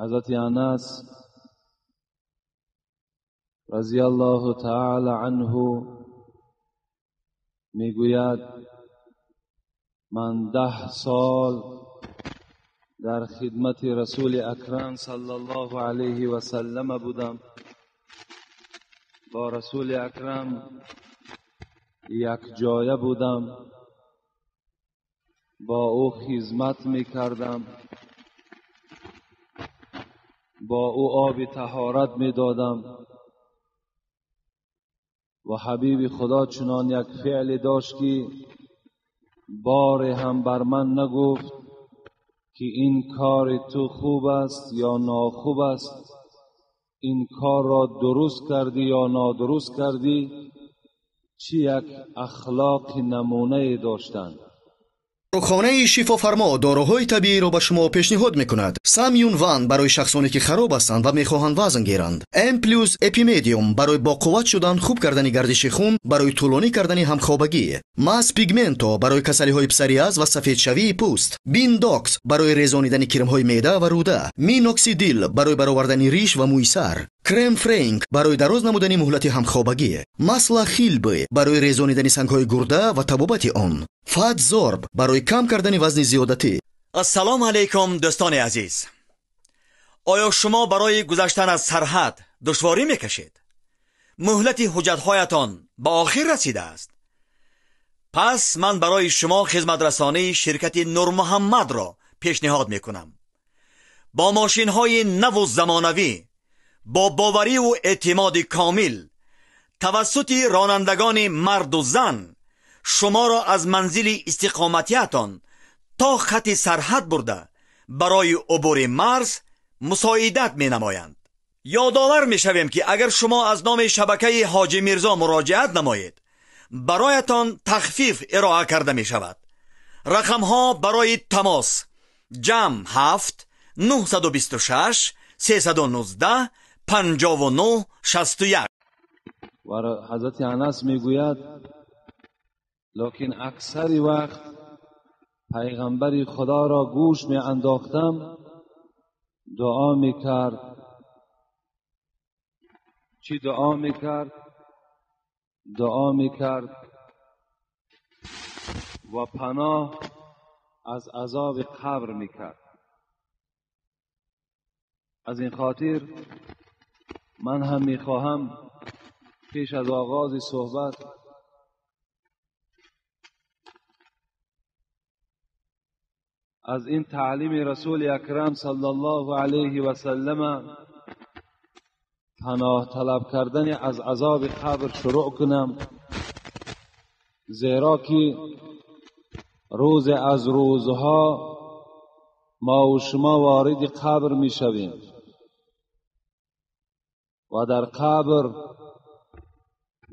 حضرت انس رضی الله تعالی عنه میگوید من 10 سال در خدمت رسول اکرم صلی الله علیه و سلم بودم. با رسول اکرم یک جایه بودم، با او خدمت میکردم، با او آب طهارت میدادم و حبیب خدا چنان یک فعل داشت که بار هم بر من نگفت که این کار تو خوب است یا ناخوب است، این کار را درست کردی یا نادرست کردی. چه یک اخلاق نمونه داشتند. داروخانه شفافرما داروهای طبیعی را به شما پیشنهاد میکند. سامیون وان برای شخصانی که خراب هستند و میخواهند وزن گیرند. ام پلوس اپیمدیوم برای با قوت شدن، خوب کردن گردش خون، برای طولانی کردن همخوابگی. ماس پیگمنتو برای کسلی های پسریاز و سفید شوی پوست. بین داکس برای ریزانیدن کرم های معده و روده. مینوکسیدیل برای برآوردن ریش و موی سر. کرم فرانک برای دراز نمودن مهلت همخوابگی. ماسلا خیلبی برای ریزانیدن سنگ های گرده و تبابت آن. فات زورب برای کم کردن وزن زیادتی. السلام علیکم دوستان عزیز. آیا شما برای گذشتن از سرحد دشواری میکشید؟ مهلت حجت‌هایتان به آخر رسیده است؟ پس من برای شما خدمت رسانی شرکت نور محمد را پیشنهاد میکنم. با ماشین‌های نو و زمانوی، با باوری و اعتماد کامل، توسط رانندگان مرد و زن، شما را از منزل استقامتیتان تا خط سرحد برده برای عبور مرز مساعدت می نمایند. یادآور می شویم که اگر شما از نام شبکه حاجی میرزا مراجعت نمایید، برایتان تخفیف ارائه کرده می شود. رقم ها برای تماس: جمع 7 926 319 59 61. و حضرت انس میگوید لکن اکثر وقت پیغمبر خدا را گوش می انداختم، دعا می کرد. چی دعا می کرد؟ دعا می کرد و پناه از عذاب قبر می کرد. از این خاطر من هم می خواهم پیش از آغاز صحبت از این تعلیم رسول اکرم صلی الله علیه و سلم پناه طلب کردن از عذاب قبر شروع کنم، زیرا که روز از روزها ما و شما وارد قبر می شویم و در قبر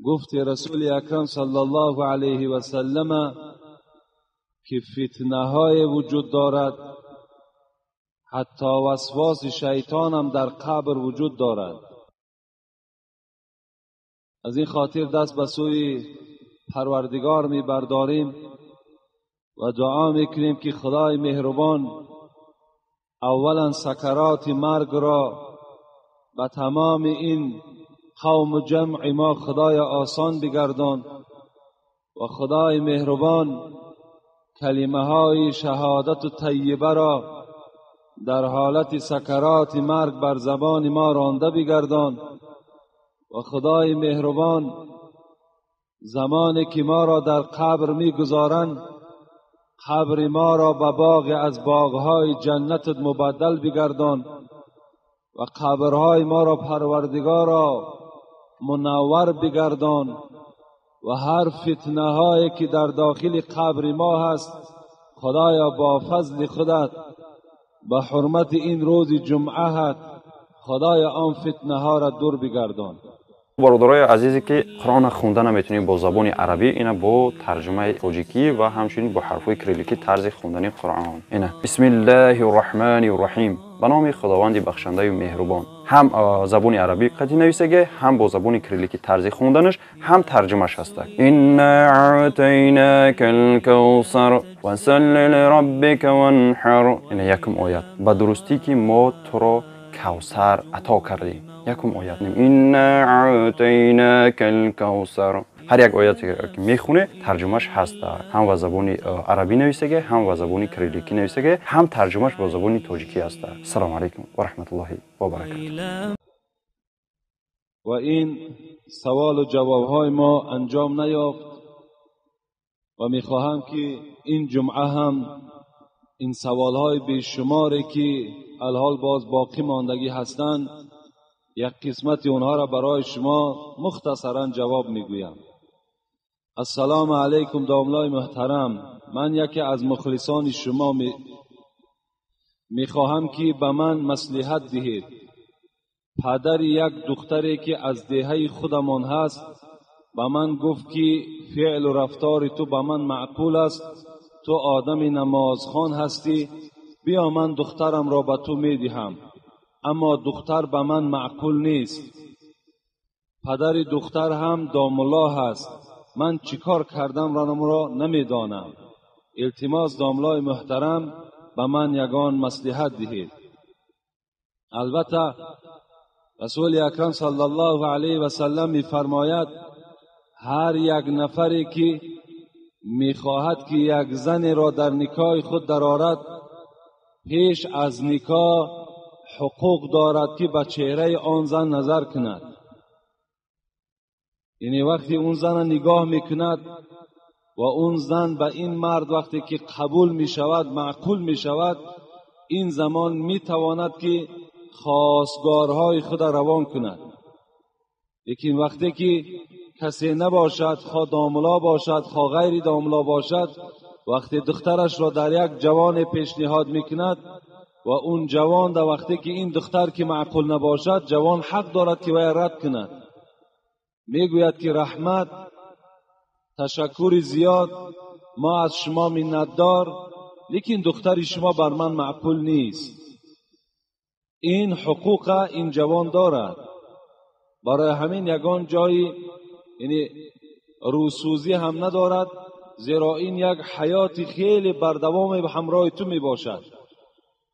گفت رسول اکرم صلی الله علیه و سلم که فتنه های وجود دارد، حتی وسواس شیطان هم در قبر وجود دارد. از این خاطر دست به سوی پروردگار می برداریم و دعا می کنیم که خدای مهربان اولا سکرات مرگ را به تمام این قوم جمع ما خدای آسان بگردان و خدای مهربان کلمه های شهادت و طیبه را در حالت سکرات مرگ بر زبان ما رانده بگردان و خدای مهربان زمانی که ما را در قبر می گذارند قبر ما را به باغ از باغهای جنت مبدل بگردان و قبرهای ما را پروردگارا منور بگردان و هر فتنه هایی که در داخل قبر ما هست خدایا با فضل خودت به حرمت این روز جمعه خدایا آن فتنه ها را دور بگردان. برادرای عزیزی که قرآن خونده نمیتونید با زبان عربی، اینا با ترجمه تاجیکی و همچنین با حرفای کریلیکی طرز خوندن قرآن. اینا بسم الله الرحمن الرحیم، به نام خداوند بخشنده و مهربان. هم زبان عربی قدی نویسه، هم با زبان کریلیکی طرز خوندنش، هم ترجمهش هست. انا اعطیناک الکوثر فصل لربک وانحر. اینا یکم آیت. به درستی که ما تو را کوثر عطا کردیم. یکم آیت نیم اینا اعطیناک الکوثر. هر یک آیاتی که میخونه ترجمهش هست، هم با زبان عربی نوشته، هم با زبان کریلیکی نوشته، هم ترجمهش با زبان تاجیکی است. السلام علیکم و رحمت الله و برکاته. و این سوال و جواب های ما انجام نیافت و میخواهم که این جمعه هم این سوال های بیشماری که الحال باز باقی ماندگی هستند یک قسمت اونها را برای شما مختصرا جواب میگویم. السلام علیکم داملای محترم، من یکی از مخلصان شما میخواهم که به من مصلحت دهید. پدر یک دختری که از دهه خودمان هست به من گفت که فعل و رفتار تو به من معقول است، تو آدم نمازخوان هستی، بیا من دخترم را به تو میدهم، اما دختر به من معقول نیست. پدر دختر هم دامالله هست، من چیکار کردم را نمیدانم. التماس داملای محترم به من یگان مصلحت دهید. البته رسول اکرم صلی الله علیه و سلم میفرماید هر یک نفری که میخواهد که یک زن را در نکاح خود درآورد، پیش از نکاح حقوق دارد که به چهره آن زن نظر کند. یعنی وقتی اون زن نگاه میکند و اون زن به این مرد وقتی که قبول میشود، معقول میشود، این زمان میتواند که خواستگارهای خود روان کند. لیکن وقتی که کسی نباشد، خواه داملا باشد خواه غیر داملا باشد، وقتی دخترش را در یک جوان پیشنهاد میکند و اون جوان در وقتی که این دختر که معقول نباشد، جوان حق دارد که وی رد کند. میگوید که رحمت، تشکر زیاد، ما از شما منتدار، لیکن دختر شما بر من معقول نیست. این حقوق این جوان دارد. برای همین یگان جایی یعنی روسوزی هم ندارد، زیرا این یک حیات خیلی بردوام به همراه تو می باشد.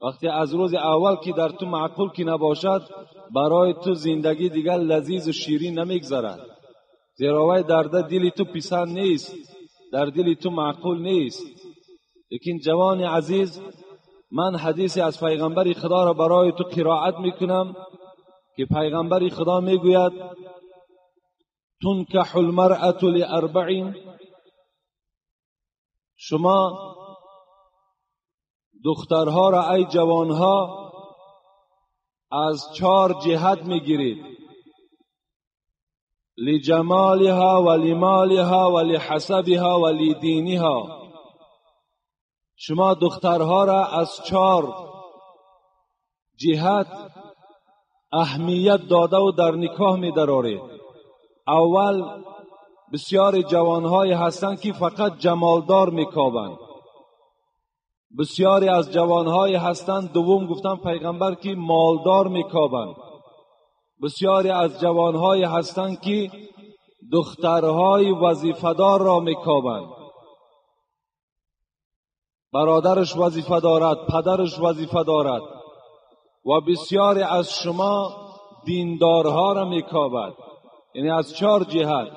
وقتی از روز اول که در تو معقول که نباشد، برای تو زندگی دیگر لذیذ و شیرین نمیگذرد، زیرا وی در دل تو پسند نیست، در دل تو معقول نیست. لیکن جوان عزیز، من حدیث از پیغمبر خدا را برای تو قرائت میکنم که پیغمبر خدا میگوید تنکح المرأة لأربع، شما دخترها را ای جوانها از 4 جهت میگیرید: لجمالها ولمالها ولحسبها ولدینها. شما دخترها را از 4 جهت اهمیت داده و در نکاح می درارید. اول، بسیار جوانهای هستند که فقط جمالدار میکابند. بسیاری از جوانهای هستند، دوم گفتم پیغمبر، که مالدار میکابند. بسیاری از جوانهای هستند که دخترهای وظیفه‌دار را میکابند. برادرش وظیفه دارد، پدرش وظیفه دارد. و بسیاری از شما دیندارها را میکابد. یعنی از 4 جهت،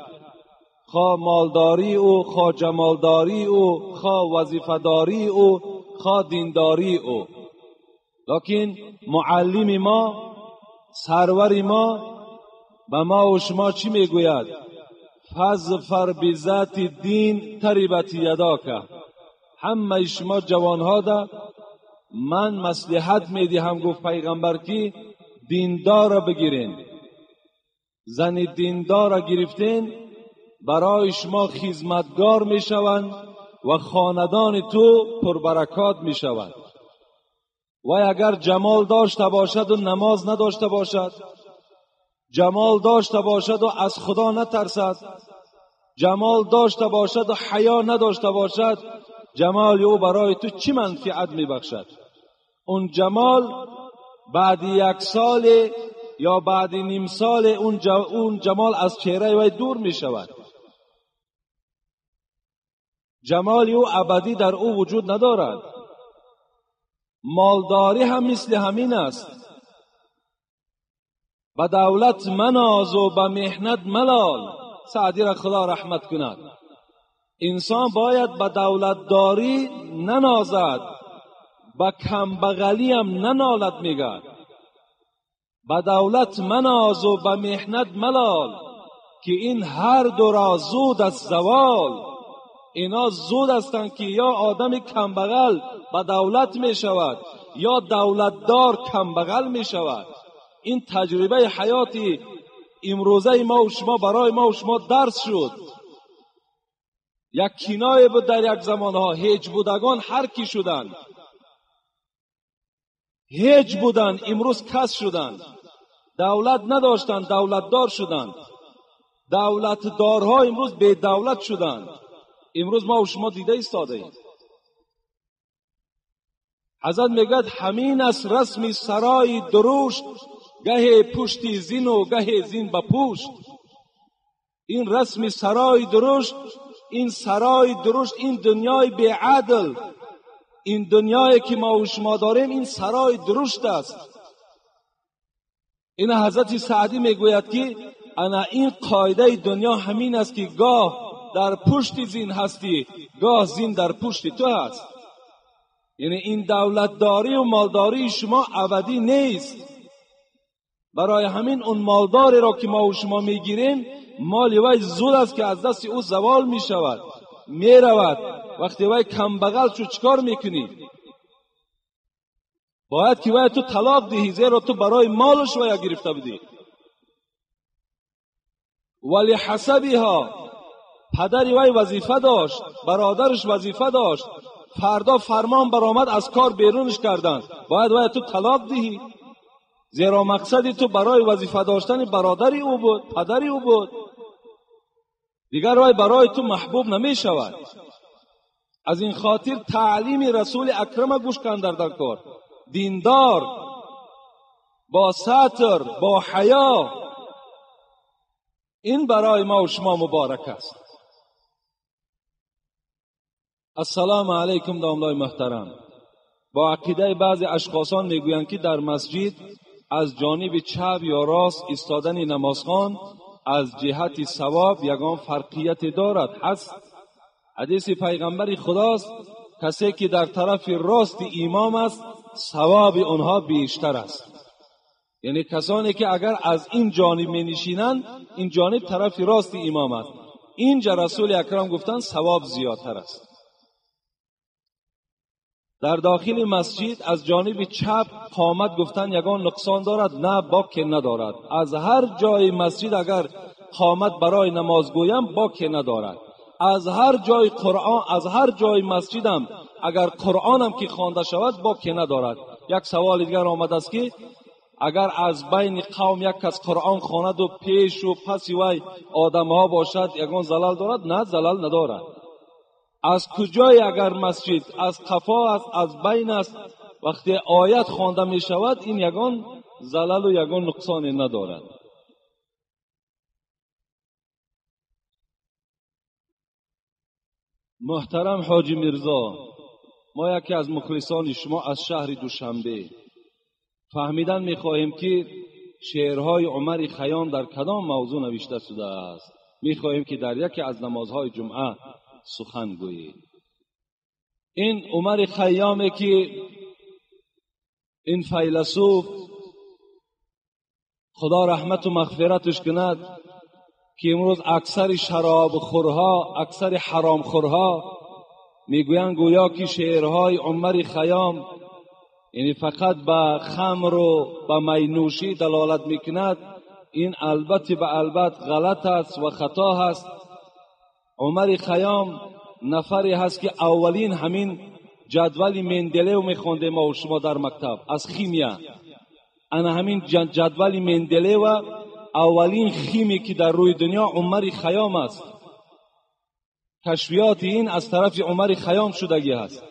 خواه مالداری او، خواه جمالداری او، خواه وظیفه‌داری او، خواه دینداری او. لیکن معلم ما، سرور ما به ما و شما چی میگوید؟ فظفر بذات دین تربت یداک. همه شما جوانها ده من مصلحت میدهم، گفت پیغمبر، که دیندار را بگیرین. زن دیندار را گرفتین برای شما خدمتگار میشوند و خاندان تو پربرکات میشوند. و اگر جمال داشته باشد و نماز نداشته باشد، جمال داشته باشد و از خدا نترسد، جمال داشته باشد و حیا نداشته باشد، جمال او برای تو چی منفعت میبخشد؟ اون جمال بعد 1 سال یا بعد نیم سال اون جمال از چهره وی دور می شود. جمال او ابدی در او وجود ندارد. مالداری هم مثل همین است. به دولت مناز و به محنت ملال. سعدی را خدا رحمت کند. انسان باید به دولتداری ننازد، به کمبغلی هم ننالد. میگه به دولت مناز و به محنت ملال، که این هر دو را زود از زوال. اینا زود هستند که یا آدم کمبغل به دولت می شود یا دولتدار کمبغل می شود. این تجربه حیاتی امروزه ما و شما برای ما و شما درس شد. یک کنایه بود در یک زمانها. هیچ بودگان هر کی شدند، هیچ بودند امروز کس شدند. دولت نداشتند دولتدار شدند. دولتدارها امروز بی دولت شدند. امروز ما و شما دیده ایستاده ایم. حضرت میگد همین است رسم سرای درشت، گه پشتی زین و گه زین به پشت. این رسم سرای درشت، این سرای درشت، این دنیای بی عدل، این دنیایی که ما و شما داریم، این سرای درشت است. این حضرت سعدی میگوید که انا این قاعده دنیا همین است که گاه در پشت زین هستی، گاه زین در پشت تو هست. یعنی این دولتداری و مالداری شما ابدی نیست. برای همین اون مالداری را که ما و شما میگیریم، مال وی زود است که از دست او زوال می شود، می رود. وقتی وی کمبغل شو چکار میکنی؟ باید که وی تو طلاق دهی، زیرا تو برای مالش وی گرفته بودی. ولی حسبها، پدری وی وظیفه داشت، برادرش وظیفه داشت، فردا فرمان برآمد از کار بیرونش کردند، باید وی تو طلاق دهی، زیرا مقصد تو برای وظیفه داشتن برادری او بود، پدری او بود. دیگر وی برای تو محبوب نمی شود. از این خاطر تعلیم رسول اکرم گوش کن در کار. دیندار، با ستر، با حیا، این برای ما و شما مبارک است. السلام علیکم داملای محترم. با عقیده بعضی اشخاصان میگویند که در مسجد از جانب چپ یا راست ایستادن نمازخوان از جهت ثواب یگان فرقیت دارد. حدیث پیغمبر خداست کسی که در طرف راست امام است ثواب آنها بیشتر است. یعنی کسانی که اگر از این جانب می نشینند، این جانب طرف راست امام است. اینجا رسول اکرم گفتند ثواب زیادتر است. در داخل مسجد از جانب چپ قامت گفتن یگان نقصان دارد؟ نه، باک ندارد. از هر جای مسجد اگر قامت برای نماز گویم باک ندارد. از هر جای قرآن، از هر جای مسجدم اگر قرآنم که خوانده شود باک ندارد. یک سوال دیگر آمد است که اگر از بین قوم یک کس قرآن خواند و پیش و پس وی آدمها باشد یگان زلال دارد؟ نه، زلال ندارد. از کجای اگر مسجد از قفا است، از بین است، وقتی آیت خوانده می شود این یگان زلال و یگان نقصان ندارد. محترم حاجی میرزا، ما یکی از مخلصان شما از شهر دوشنبه فهمیدن می خواهیم که شعرهای عمر خیام در کدام موضوع نوشته شده است. می خواهیم که در یکی از نمازهای جمعه سخن گویید. این عمر خیامی که این فیلسوف خدا رحمت و مغفرتش کند که امروز اکثر شراب خورها، اکثر حرام خورها میگویند گویا که شعرهای عمر خیام یعنی فقط به خمر و به مینوشی دلالت میکند. این البته به البته غلط است و خطا است. عمر خیام نفری هست که اولین همین جدول مندلیو میخونده ما و شما در مکتب از خیمیا. انا همین جدول مندلیو اولین خیمی که در روی دنیا عمر خیام است. کشفیات این از طرف عمر خیام شدگی است.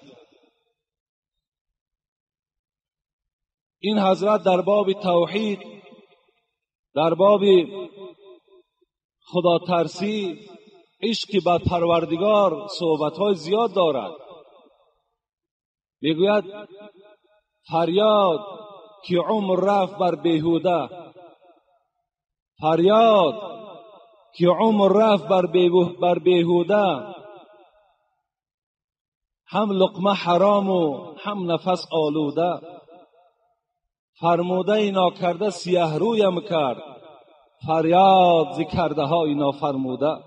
این حضرت در باب توحید، در باب خدا ترسی، عشق به پروردگار صحبت‌های زیاد دارد. میگوید فریاد که عمر رفت بر بیهوده، فریاد که عمر رفت بر بیهوده، هم لقمه حرام و هم نفس آلوده. فرموده ناکرده سیه رویم کرد، فریاد ز کرده های نافرموده.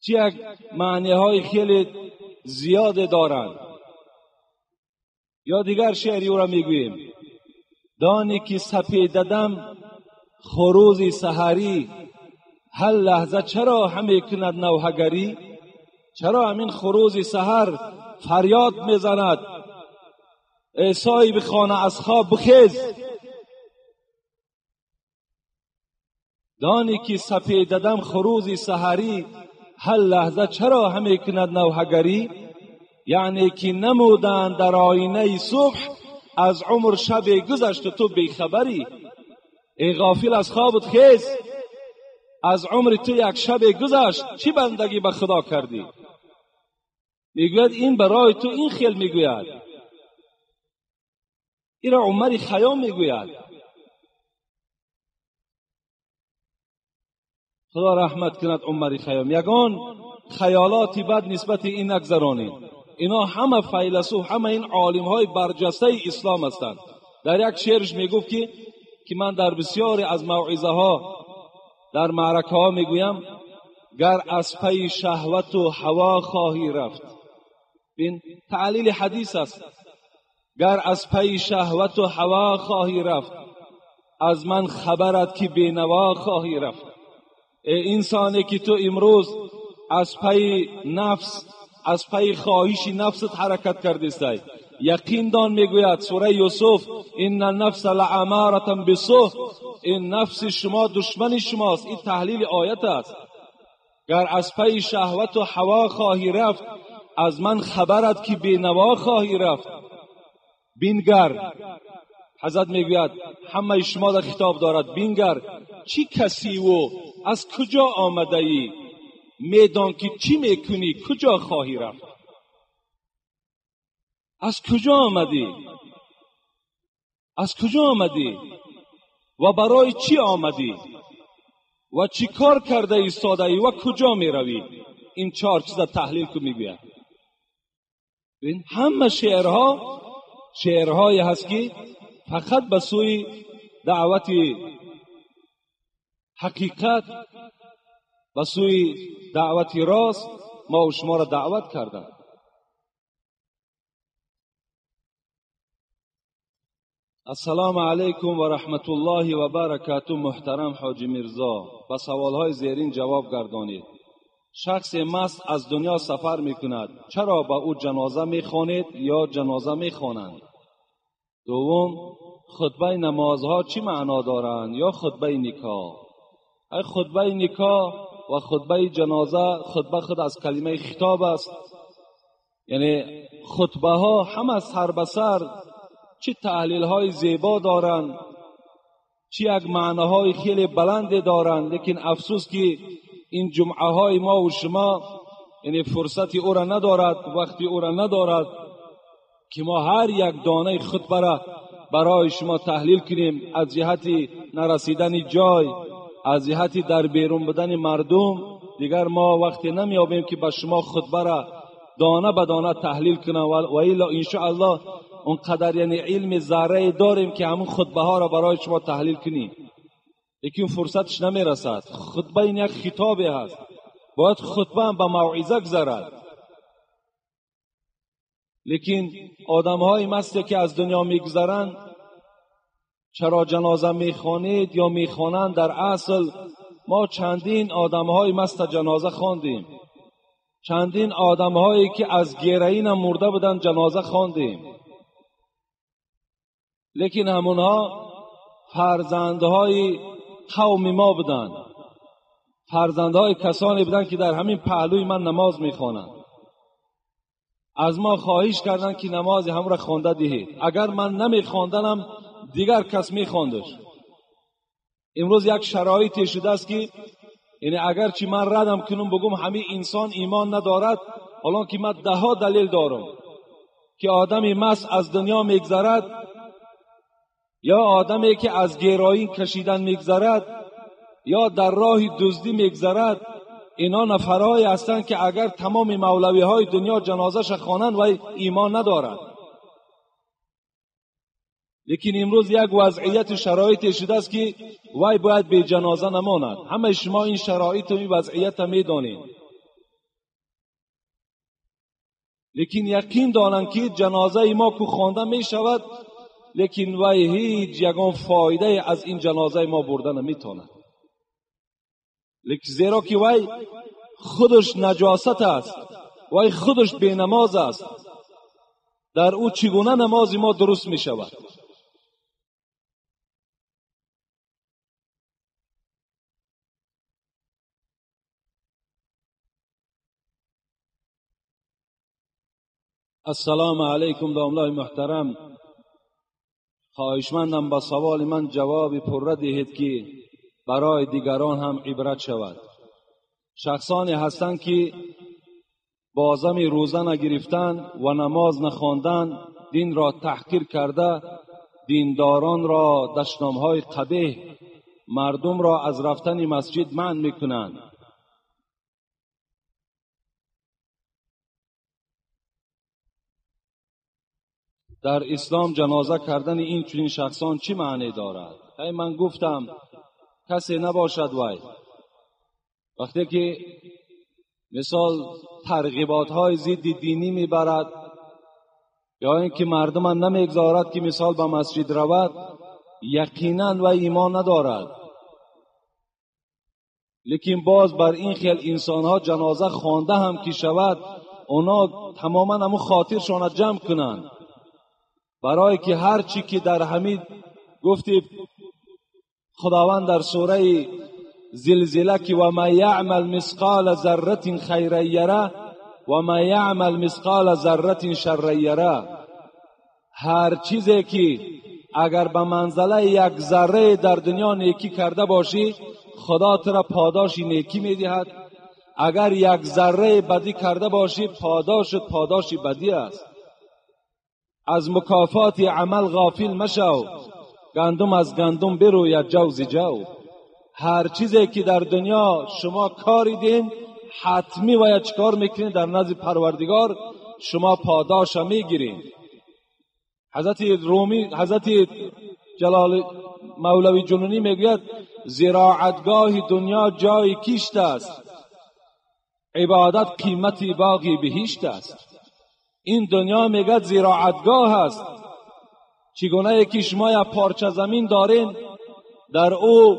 چه یک معنی های خیلی زیاد دارند. یا دیگر شعری او را میگوییم: دانی که سپیددم خروز سحری، هر لحظه چرا همی کند نوحگری؟ چرا همین خروز سحر فریاد میزند ای صاحب خانه از خواب بخیز؟ دانی که سپیددم خروز سحری، هر لحظه چرا همی کند نوحگری؟ یعنی که نمودن در آینه صبح، از عمر شب گذشت تو بیخبری. ای غافل از خوابت خیز، از عمر تو یک شب گذشت، چی بندگی به خدا کردی؟ میگوید این برای تو این خیل میگوید. این را عمر خیام میگوید. خدا رحمت کند عمر خیام. یگان خیالاتی بد نسبت این نگذرانید. اینا همه فیلسوف، همه این عالم های برجسته اسلام هستند. در یک شعرش میگفت که من در بسیاری از موعظه ها در معرکه ها میگویم: گر از پی شهوت و هوا خواهی رفت. این تعلیل حدیث است. گر از پی شهوت و هوا خواهی رفت، از من خبرت که بینوا خواهی رفت. ای انسانی که تو امروز از پی نفس، از پی خواهش نفست حرکت کردیستی، یقین دان میگوید سوره یوسف: این النفس لعمارة بالسوء. این نفس شما دشمن شماست. این تحلیل آیت است. گر از پی شهوت و هوا خواهی رفت، از من خبرت که بینوا خواهی رفت. بینگر، حضرت میگوید همه شما در خطاب دارد: بینگر چی کسی و از کجا آمده ای؟ میدان که چی میکنی، کجا خواهی رفت. از کجا آمدی؟ از کجا آمدی و برای چی آمدی و چی کار کرده ایستاده ای و کجا می روی؟ این چهار چیز تحلیل کو میگوید. این همه شعرهایی هست که فقط به سوی دعوت حقیقت، به سوی دعوت راست ما و شما را دعوت کردند. السلام علیکم و رحمت الله و برکاته. محترم حاجی میرزا، به سوالهای زیرین جواب گردانید. شخص مست از دنیا سفر میکند، چرا به او جنازه میخوانید یا جنازه میخوانند؟ دوم، خطبه نمازها چی معنا دارند یا خطبه نکاح؟ خطبه نکاح و خطبه جنازه، خطبه خود از کلمه خطاب است. یعنی خطبه ها همه سر به سر چه تحلیل های زیبا دارند، چه یک معناهای خیلی بلند دارند. لیکن افسوس که این جمعه های ما و شما یعنی فرصتی او را ندارد، وقتی او را ندارد که ما هر یک دانه خطبه را برای شما تحلیل کنیم، از جهت نرسیدن جای، از جهت در بیرون بدن مردم. دیگر ما وقتی نمیابیم که به شما خطبه را دانه به دانه تحلیل کنیم و الا انشاءالله اونقدر یعنی علم ذره داریم که همون خطبه ها را برای شما تحلیل کنیم، لیکن فرصتش نمیرسد. خطبه این یک خطابی هست، باید خطبه هم به موعظه گذرد. لیکن آدم های مستی که از دنیا میگذرند، چرا جنازه میخوانید یا میخوانند؟ در اصل ما چندین آدم های مست جنازه خواندیم، چندین آدم هایی که از گیرین مرده بودن جنازه خواندیم. لیکن همونها فرزندهای قوم ما بودند، فرزندهای کسانی بودند که در همین پهلوی من نماز میخوانند. از ما خواهش کردند که نماز هم را خوانده دهید. اگر من نمیخواندنم دیگر کس میخواندش. امروز یک شرایطی شده است که یعنی اگر چی من ردم کنم بگم همین انسان ایمان ندارد، حالا که من 10 دلیل دارم که آدمی مست از دنیا میگذرد، یا آدمی که از گرایی کشیدن میگذرد یا در راه دزدی میگذرد، اینا نفرهایی هستند که اگر تمام مولوی های دنیا جنازش خوانند و ایمان ندارد. لیکن امروز یک وضعیت شرایطی شده است که وای باید به جنازه نماند. همه شما این شرایط و این وضعیت میدانید، لیکن یقین دانند که جنازه ما که خوانده می شود، لیکن وای هیچ یگان فایده از این جنازه ما برده نمیتواند. لیکن زیرا که وای خودش نجاست است، وای خودش بی نماز است، در او چگونه نماز ما درست می شود؟ السلام علیکم داملای محترم. خواهشمندم با سوال من جواب پررد دهید که برای دیگران هم عبرت شود. شخصانی هستند که بازم روزه نگرفتن و نماز نخواندن، دین را تحقیر کرده، دینداران را دشنامهای قبیح، مردم را از رفتن مسجد منع میکنند. در اسلام جنازه کردن این چنین شخصان چی معنی دارد؟ من گفتم کسی نباشد وای وقتی که مثال ترغیبات های ضد دینی میبرد یا اینکه مردم نمیگذارد که مثال به مسجد رود، یقینا و ایمان ندارد. لیکن باز بر این خیل انسان ها جنازه خوانده هم که شود، اونا تماما همون خاطرشان جمع کنند، برای که هر چی که در حمید گفتی خداوند در سوره زلزله که و ما یعمل مثقال ذره خیرا یره و ما یعمل مثقال ذره شرا یره، هر چیزی که اگر به منزله یک ذره در دنیا نیکی کرده باشی، خدا تو را پاداش نیکی میدهد. اگر یک ذره بدی کرده باشی، پاداش بدی است. از مکافات عمل غافل مشو، گندم از گندم بروید جو ز جو. هر چیزی که در دنیا شما کاری دین، حتمی باید چکار میکنین؟ در نزد پروردگار شما پاداش میگیرین. حضرت جلال مولوی جنونی میگوید زراعتگاه دنیا جای کیشت است، عبادت قیمتی باقی بهشت است. این دنیا میگه زراعتگاه است. چگونه که شما یک پارچه زمین دارین، در او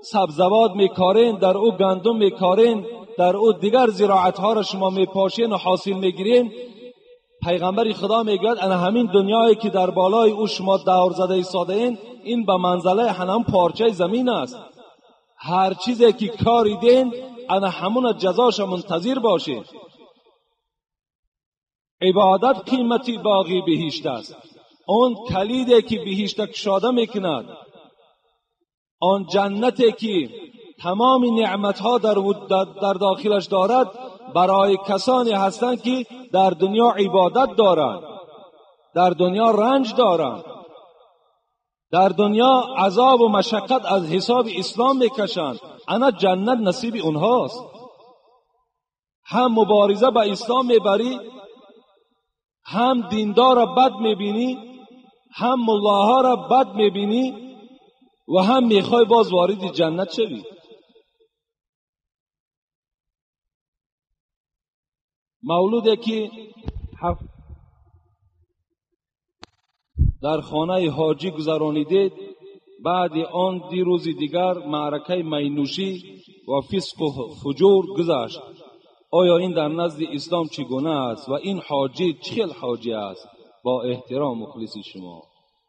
سبزوات میکارین، در او گندم میکارین، در او دیگر زراعت ها را شما میپاشین و حاصل میگیرین، پیغمبر خدا میگوید انا همین دنیایی که در بالای او شما دور زده ایستاده این، این به منزله هم پارچه زمین است. هر چیزی که کاری دین، انا همون جزاش منتظر باشید. عبادت قیمتی باقی بهشت است. آن کلیدی که بهشت کشاده میکند، آن جنتی که تمام نعمتها در داخلش دارد، برای کسانی هستند که در دنیا عبادت دارند، در دنیا رنج دارند، در دنیا عذاب و مشقت از حساب اسلام میکشند. انا جنت نصیب اونهاست. هم مبارزه با اسلام میبری، هم دیندار را بد میبینی، هم ملاها را بد میبینی و هم میخوای باز وارد جنت شوی. مولودی که در خانه حاجی گذرانیدید، بعد آن دی روز دیگر معرکه مینوشی و فسق و فجور گذشت. آیا این در نزد اسلام چگونه است و این حاجی چه حاجی است؟ با احترام مخلصی شما،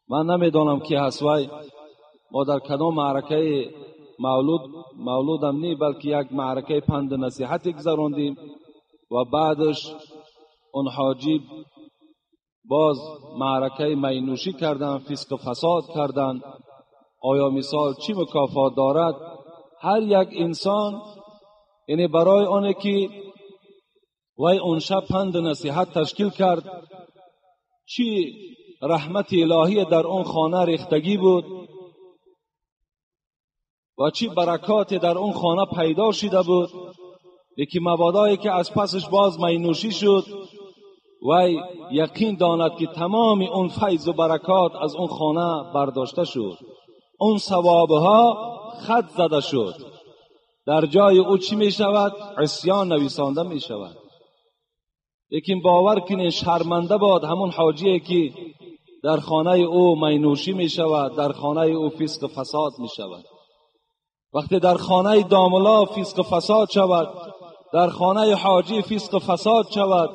من نمیدانم که هستوی ما در کدام معرکه مولودم نی، بلکه یک معرکه پند نصیحت گذراندیم و بعدش اون حاجی باز معرکه مینوشی کردن، فسق و فساد کردن. آیا مثال چی مکافات دارد؟ هر یک انسان یعنی برای آنه که وای اون شب پند نصیحت تشکیل کرد، چی رحمت الهی در اون خانه ریختگی بود و چی برکات در اون خانه پیدا شده بود. یکی مبادایی که از پسش باز مینوشی شد و یقین داند که تمام اون فیض و برکات از اون خانه برداشته شد، اون ثوابها خط زده شد. در جای او چی می شود؟ عصیان نویسانده می شود. لیکن باور کنین شرمنده باد همون حاجیه که در خانه او مینوشی می شود، در خانه او فسق فساد می شود. وقتی در خانه داملا فسق فساد شود، در خانه حاجی فسق فساد شود،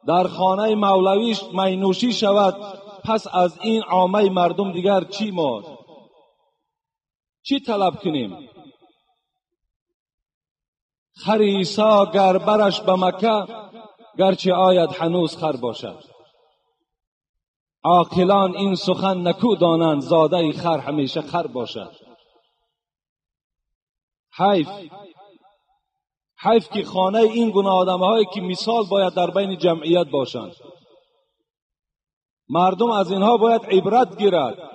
در خانه مولویش مینوشی شود، پس از این عامه مردم دیگر چی ماند؟ چی طلب کنیم؟ خر عیسی گر برش به مکه، گرچه آید هنوز خر باشد. عاقلان این سخن نکو دانند، زاده خر همیشه خر باشد. حیف که خانه این گونه آدم‌هایی که مثال باید در بین جمعیت باشند. مردم از اینها باید عبرت گیرد.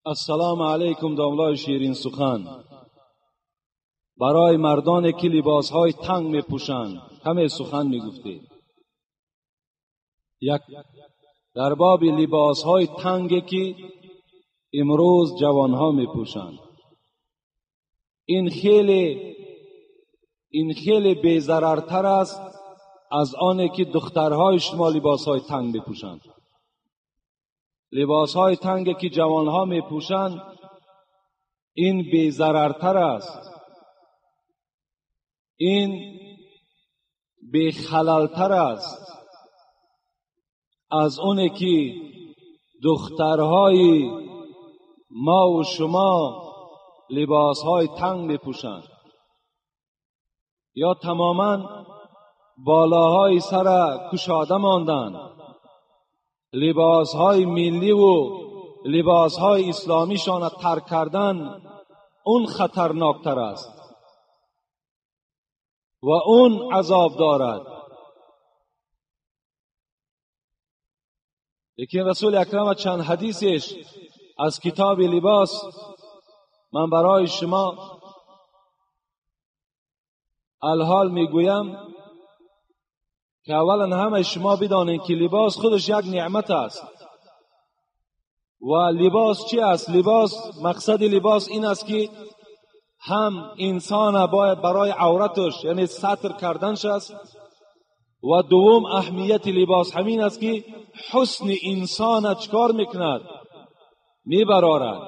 السلام علیکم. داملای شیرین سخن برای مردانی که لباسهای تنگ میپوشند همه سخن میگفته. یک در باب لباسهای تنگی که امروز جوانها میپوشند، این خیلی بی‌ضررتر است از آنی که دخترهای شما لباسهای تنگ میپوشند. لباسهای تنگی که جوانها میپوشند این بی‌ضررتر است، این بی‌خللتر است از اونه که دخترهای ما و شما لباسهای تنگ میپوشند یا تماما بالاهای سر کشاده ماندن. لباسهای ملی و لباسهای اسلامیشان ترک کردن اون خطرناکتر است و اون عذاب دارد. لیکن رسول اکرم چند حدیثش از کتاب لباس من برای شما الحال میگویم که اولا همه شما بدانید که لباس خودش یک نعمت است. و لباس چی است؟ لباس، مقصد لباس این است که هم انسان باید برای عورتش یعنی ستر کردنش است و دوم اهمیت لباس همین است که حسن انسان چکار میکند؟ میبرارد.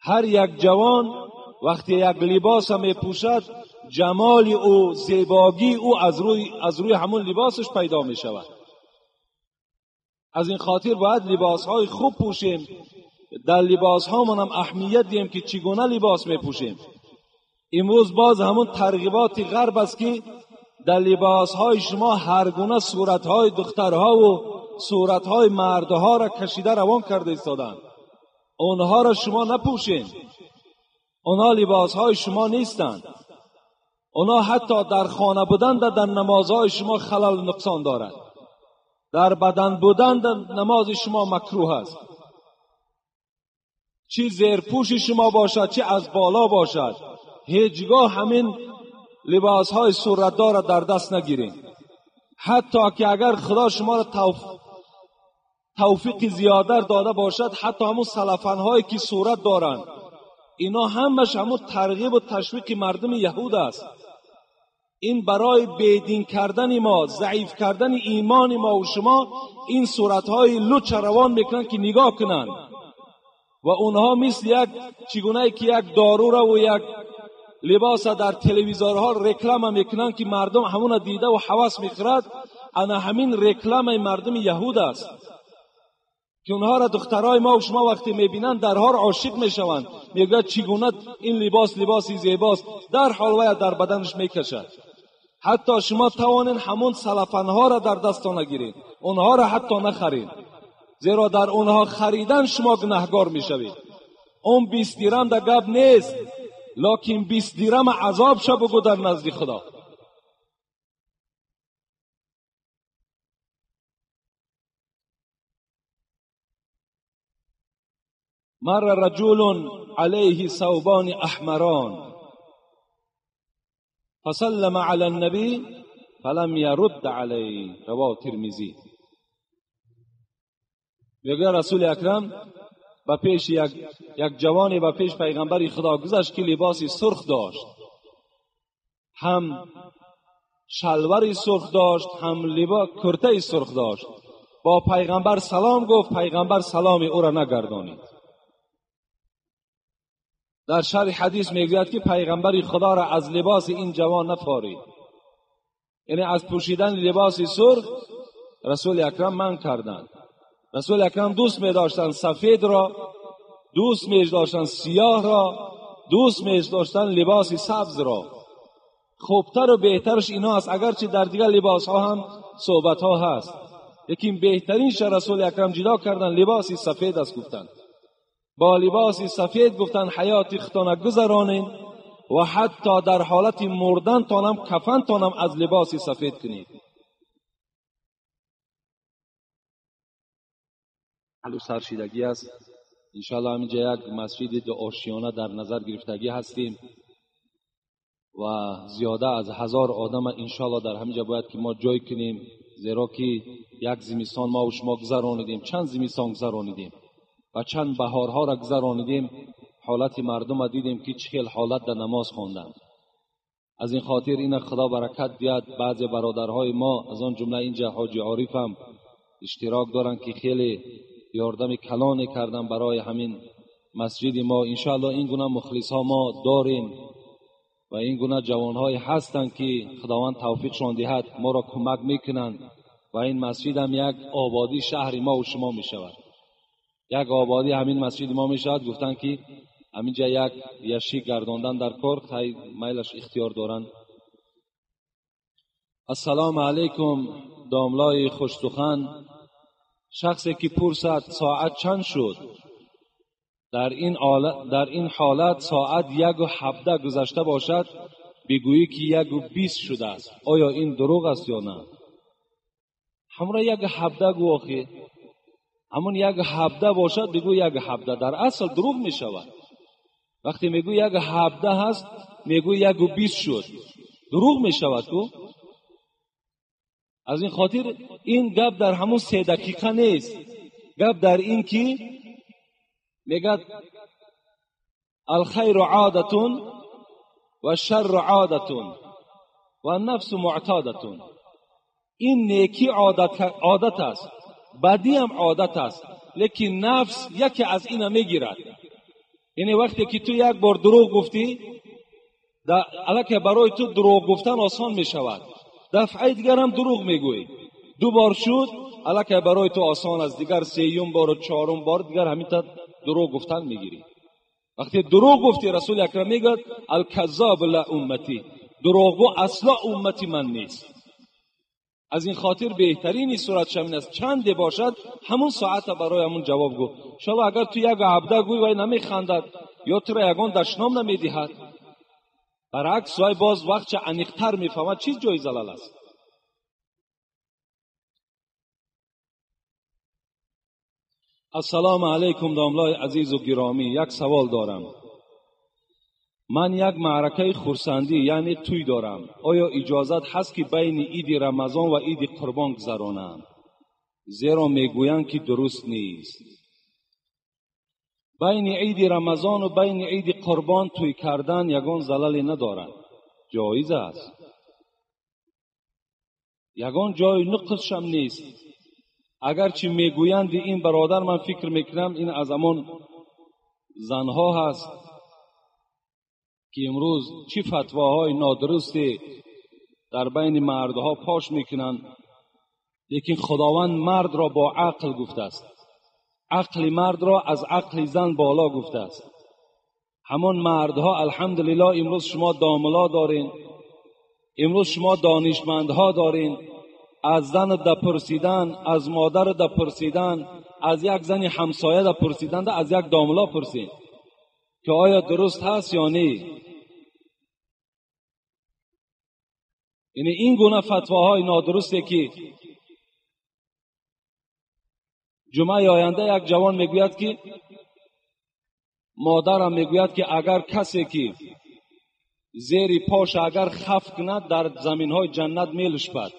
هر یک جوان وقتی یک لباس میپوشد جمال او، زیبایی او از روی همون لباسش پیدا می شود. از این خاطر باید لباسهای خوب پوشیم. در لباس ها هم اهمیت دیم که چگونه لباس می پوشیم. امروز باز همون ترغیبات غرب است که در لباس های شما هر گونه صورت های دخترها و صورت های مردها را کشیده روان کرده ایستادند. اونها را شما نپوشین. اونها لباس های شما نیستند. اونا حتی در خانه بودن در نمازهای شما خلل نقصان دارد. در بدن بودن در نماز شما مکروه است. چی زیرپوش شما باشد چی از بالا باشد، هیچگاه همین لباسهای صورتدار در دست نگیرین. حتی که اگر خدا شما را توفیق زیادر داده باشد، حتی همون سلفنهایی که صورت دارند اینا همش همون ترغیب و تشویق مردم یهود است. این برای بیدین کردن ما، ضعیف کردن ایمان ما و شما این صورتهای لچ روان میکنن که نگاه کنن و اونها مثل یک چگونه که یک دارو را و یک لباس در تلویزیونها رکلام میکنن که مردم همون دیده و هوس میخورد. انا همین رکلام مردم یهود است که اونها را دخترای ما و شما وقتی میبینن درها را عاشق میشوند، میگه چگونه این لباسی زیباست، در حال وای در بدنش میکشد. حتی شما توانین همون سلفنها را در دستان نگیرید، اونها را حتی نخرید، زیرا در اونها خریدن شما گناهگار میشوید. اون 20 درم در گپ نیست، لکن 20 درم عذاب شو بگو در نزد خدا. مر رجل علیه ثوبان احمران فسلم علی النبی فلم يرد علیه، رواه ترمذی. میگه رسول اکرم با پیش یک جوانی با پیش پیغمبر خدا گذشت که لباسی سرخ داشت، هم شلواری سرخ داشت، هم لباس کرته سرخ داشت. با پیغمبر سلام گفت، پیغمبر سلام او را نگردانید. در شرح حدیث میگوید که پیغمبر خدا را از لباس این جوان نفارید، یعنی از پوشیدن لباس سرخ رسول اکرم منع کردند. رسول اکرم دوست می داشتن سفید را، دوست می داشتن سیاه را، دوست می داشتن لباس سبز را. خوبتر و بهترش اینا است، اگرچه در دیگر لباس ها هم صحبت ها هست، لیکن بهترینش رسول اکرم جدا کردن لباس سفید است. گفتن با لباس سفید گفتن حیات خودتان گذرانین و حتی در حالت مردن تانم کفن تانم از لباس سفید کنید. حالا سرشیدگی است. انشاءالله همینجا یک مسجد دو آشیانه در نظر گرفتگی هستیم و زیاده از 1000 آدم انشاءالله در همینجا باید که ما جای کنیم، زیرا که یک زمستان ما و شما گذرانیدیم، چند زمستان گذرانیدیم و چند بهارها را گذرانیدیم. حالت مردم را دیدیم که چه حالت در نماز خواندند. از این خاطر این خدا برکت دهد. بعضی برادرهای ما از آن جمله اینجا حاجی عارف هم اشتراک دارند که خیلی یاردم کلانی کردن برای همین مسجد ما. انشاءالله این گونه مخلص ها ما داریم و این گونه جوانهای هستند که خداوند توفیقشان دهد ما را کمک میکنند و این مسجد هم یک آبادی شهر ما و شما می شود. یک آبادی همین مسجد ما می شود. گفتن که همینجا یک یشی گرداندن در کار، خیلی میلش اختیار دارند. السلام علیکم داملای خوشتخن. شخصی که پرسد ساعت چند شد، در این حالت ساعت 1:17 گذشته باشد بگویی که 1:20 شده است. آیا این دروغ است یا نه؟ همراه 1:17 گو آخی، همون 1:17 باشد بگو 1:17. در اصل دروغ می شود. وقتی میگو 1:17 هست میگو 1:20 شد، دروغ می شود کو. از این خاطر این گپ در همون 3 دقیقه نیست. گپ در این که میگد الخیر عادتون و شر عادتون و نفس معتادتون. این نیکی عادت است، بدی هم عادت است، لیکن نفس یکی از اینا میگیرد. یعنی وقتی که تو یک بار دروغ گفتی، البته برای تو دروغ گفتن آسان می شود، دفعه دیگر هم دروغ میگویی. 2 بار شد البته برای تو آسان است، دیگر 3م بار و 4م بار دیگر همین تا دروغ گفتن میگیری. وقتی دروغ گفتی رسول اکرم میگه الکذاب لا امتی، دروغگو اصلا امتی من نیست. از این خاطر بهترین صورت شمین است چند باشد همون ساعت برای همون جواب گو. شما اگر تو 1:17 گوی وای نمیخندد یا تو را یگان دشنام نمیدهد، برعکس وای باز وقت چه انیقتر میفهمد چیز جای زلال است. السلام علیکم داملای عزیز و گرامی. یک سوال دارم. من یک معرکه خرسندی یعنی توی دارم. آیا اجازت هست که بین عید رمضان و عید قربان گذرانم؟ زیرا میگویند که درست نیست. بین عید رمضان و بین عید قربان توی کردن یگان زلالی ندارد، جایز است. یگان جای نقصش هم نیست. اگرچه میگویند این برادر، من فکر میکنم این از همان زنها هست که امروز چی فتواهای نادرستی در بین مردها پاش میکنند، لیکن خداوند مرد را با عقل گفته است، عقل مرد را از عقل زن بالا گفته است. همون مردها الحمدلله امروز شما داملا دارین، امروز شما دانشمندها دارین. از زن در پرسیدن، از مادر در پرسیدن، از یک زن همسایه در پرسیدن، از یک داملا پرسید. که آیا درست هست یا نه. یعنی این گونه فتواهای نادرسته که جمعه آینده یک جوان میگوید که مادرم میگوید که اگر کسی که زیر پاش اگر خف کند در زمینهای جنت میلش بد.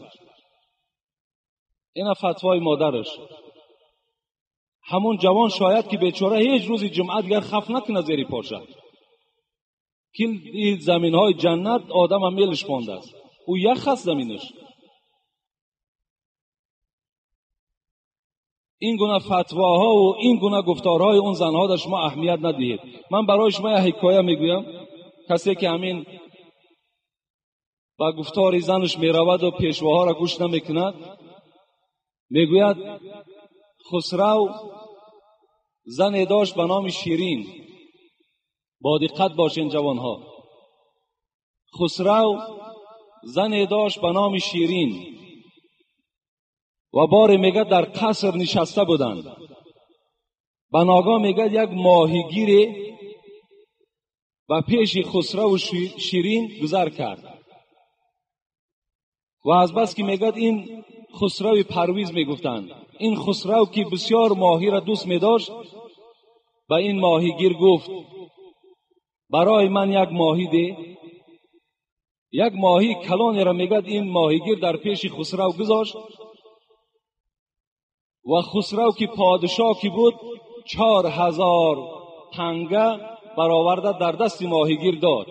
این فتوای مادرش. همون جوان شاید که بیچاره هیچ روزی جمعه دیگر خف نکنه زیر پاشه که این زمینهای جنت آدم هم میلش مانده است. او یخ است زمینش. این گونه فتواها و این گونه گفتارهای اون زنها در شما اهمیت ندهید. من برای شما یک حکایه میگویم. کسی که همین با گفتار زنش میرود و پیشواها را گوش نمیکند، میگوید خسرو زنی داشت به نام شیرین. با دقت باشین جوانها. خسرو زنی داشت به نام شیرین و باری میگه در قصر نشسته بودند. به ناگاه میگه یک ماهیگیر و پیش خسرو و شیرین گذر کرد و از بس که میگه این خسرو پرویز میگفتند. این خسرو که بسیار ماهی را دوست میداشت به این ماهیگیر گفت برای من یک ماهی ده. یک ماهی کلانی را میگه این ماهیگیر در پیش خسرو گذاشت و خسرو که پادشاه کی بود 4000 تنگه برآورده در دست ماهیگیر داد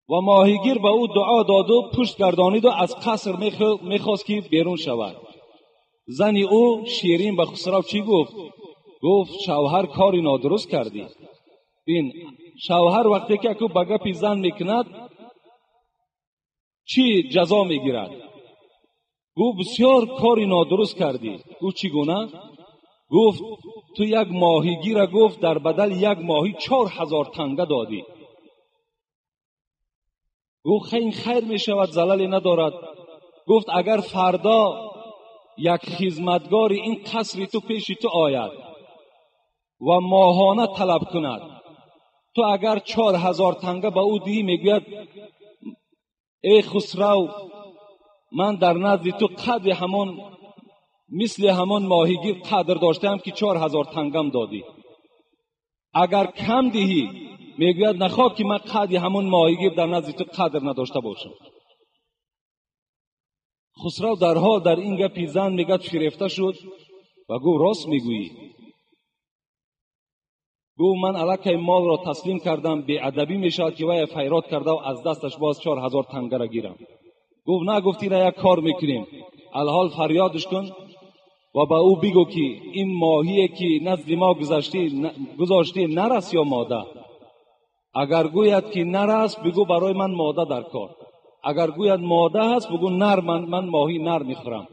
و ماهیگیر به او دعا داد و پشت گردانید و از قصر میخواست که بیرون شود. زنی او شیرین به خسرو چی گفت؟ گفت شوهر کاری نادرست کردی. این شوهر وقتی که به گپ زن میکند چی جزا میگیرد؟ گفت بسیار کاری نادرست کردی. گفت چی گونه؟ گفت تو یک ماهیگیر گفت در بدل یک ماهی 4000 تنگه دادی. گفت خیر می شود زللی ندارد. گفت اگر فردا یک خدمتگار این قصر تو پیش تو آید و ماهانه طلب کند، تو اگر 4000 تنگه به او دهی میگوید ای خسرو من در نزد تو قدر همون مثل همون ماهیگیر قدر داشتم که 4000 تنگم دادی. اگر کم دهی میگوید نخواه که من قدر همون ماهیگیر در نزد تو قدر نداشته باشم. خسرو در حال در این گپ زن میگه فریفته شد و گفت راست میگویی. گفت من الکی مال را تسلیم کردم، بی ادبی میشود که وای فیرات کرده و از دستش باز 4000 تنگه را گیرم. گفت نه، گفتی را یک کار میکنیم، الحال فریادش کن و با او بگو که این ماهی که نزد ما گذاشتی نرس یا ماده. اگر گوید که نرس بگو برای من ماده در کار. اگر گوید ماده هست بگو نر، من ماهی نر میخورم.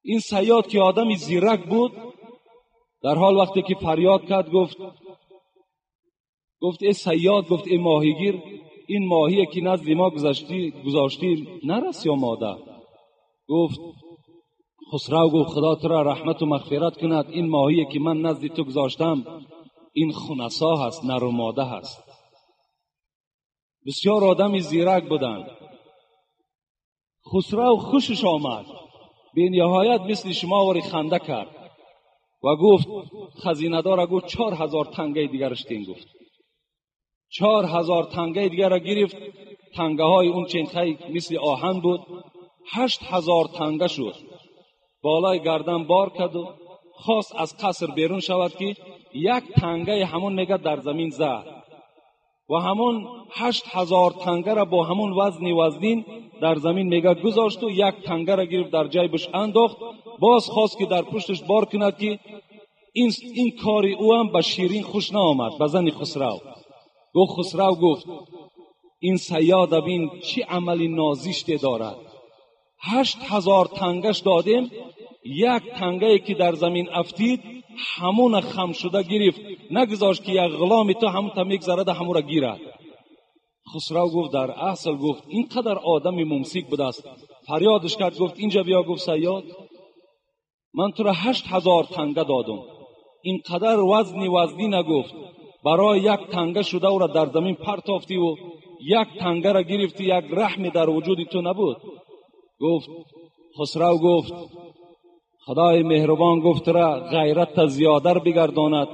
این صیاد که آدمی زیرک بود در حال وقتی که فریاد کرد گفت ای صیاد، گفت ای ماهیگیر، این ماهی که نزد ما گذاشتی نرس یا ماده؟ گفت خسرو گفت خدا تو را رحمت و مغفرت کند، این ماهی که من نزد تو گذاشتم این خنثا هست، نر و ماده هست. بسیار آدمی زیرک بودند. خسرو خوشش آمد، به نهایت مثل شما وری خنده کرد و گفت خزینه دار گفت 4000 تنگه دیگرش تین. گفت 4000 تنگه دیگر را گرفت. تنگه های اون چنخه مثل آهن بود. 8000 تنگه شد. بالای گردن بار کرد و خواست از قصر بیرون شود که یک تنگه همون میگه در زمین زد و همون 8000 تنگه را با همون وزنین در زمین میگه گذاشت و یک تنگه را گرفت در جیبش انداخت. باز خواست که در پشتش بار کند که این کاری او هم به شیرین خوش نآمد، به زن خسرو. خسرو گفت این صیاد بین چی عملی نازشتی دارد. 8000 تنگش دادیم، یک تنگه که در زمین افتید همون خم شده گرفت، نگذاشت که یک غلام تو همون تا میگذرد همون را گیرد. خسرو گفت در اصل گفت اینقدر آدم ممسک بود است. فریادش کرد گفت اینجا بیا. گفت صیاد من تو را 8000 تنگه دادم، اینقدر وزنی نگفت. برای یک تنگه شده او را در زمین پرتافتی و یک تنگه را گرفتی، یک رحمی در وجود تو نبود. گفت خسرو گفت خدای مهربان گفت را غیرت زیاده بگرداند.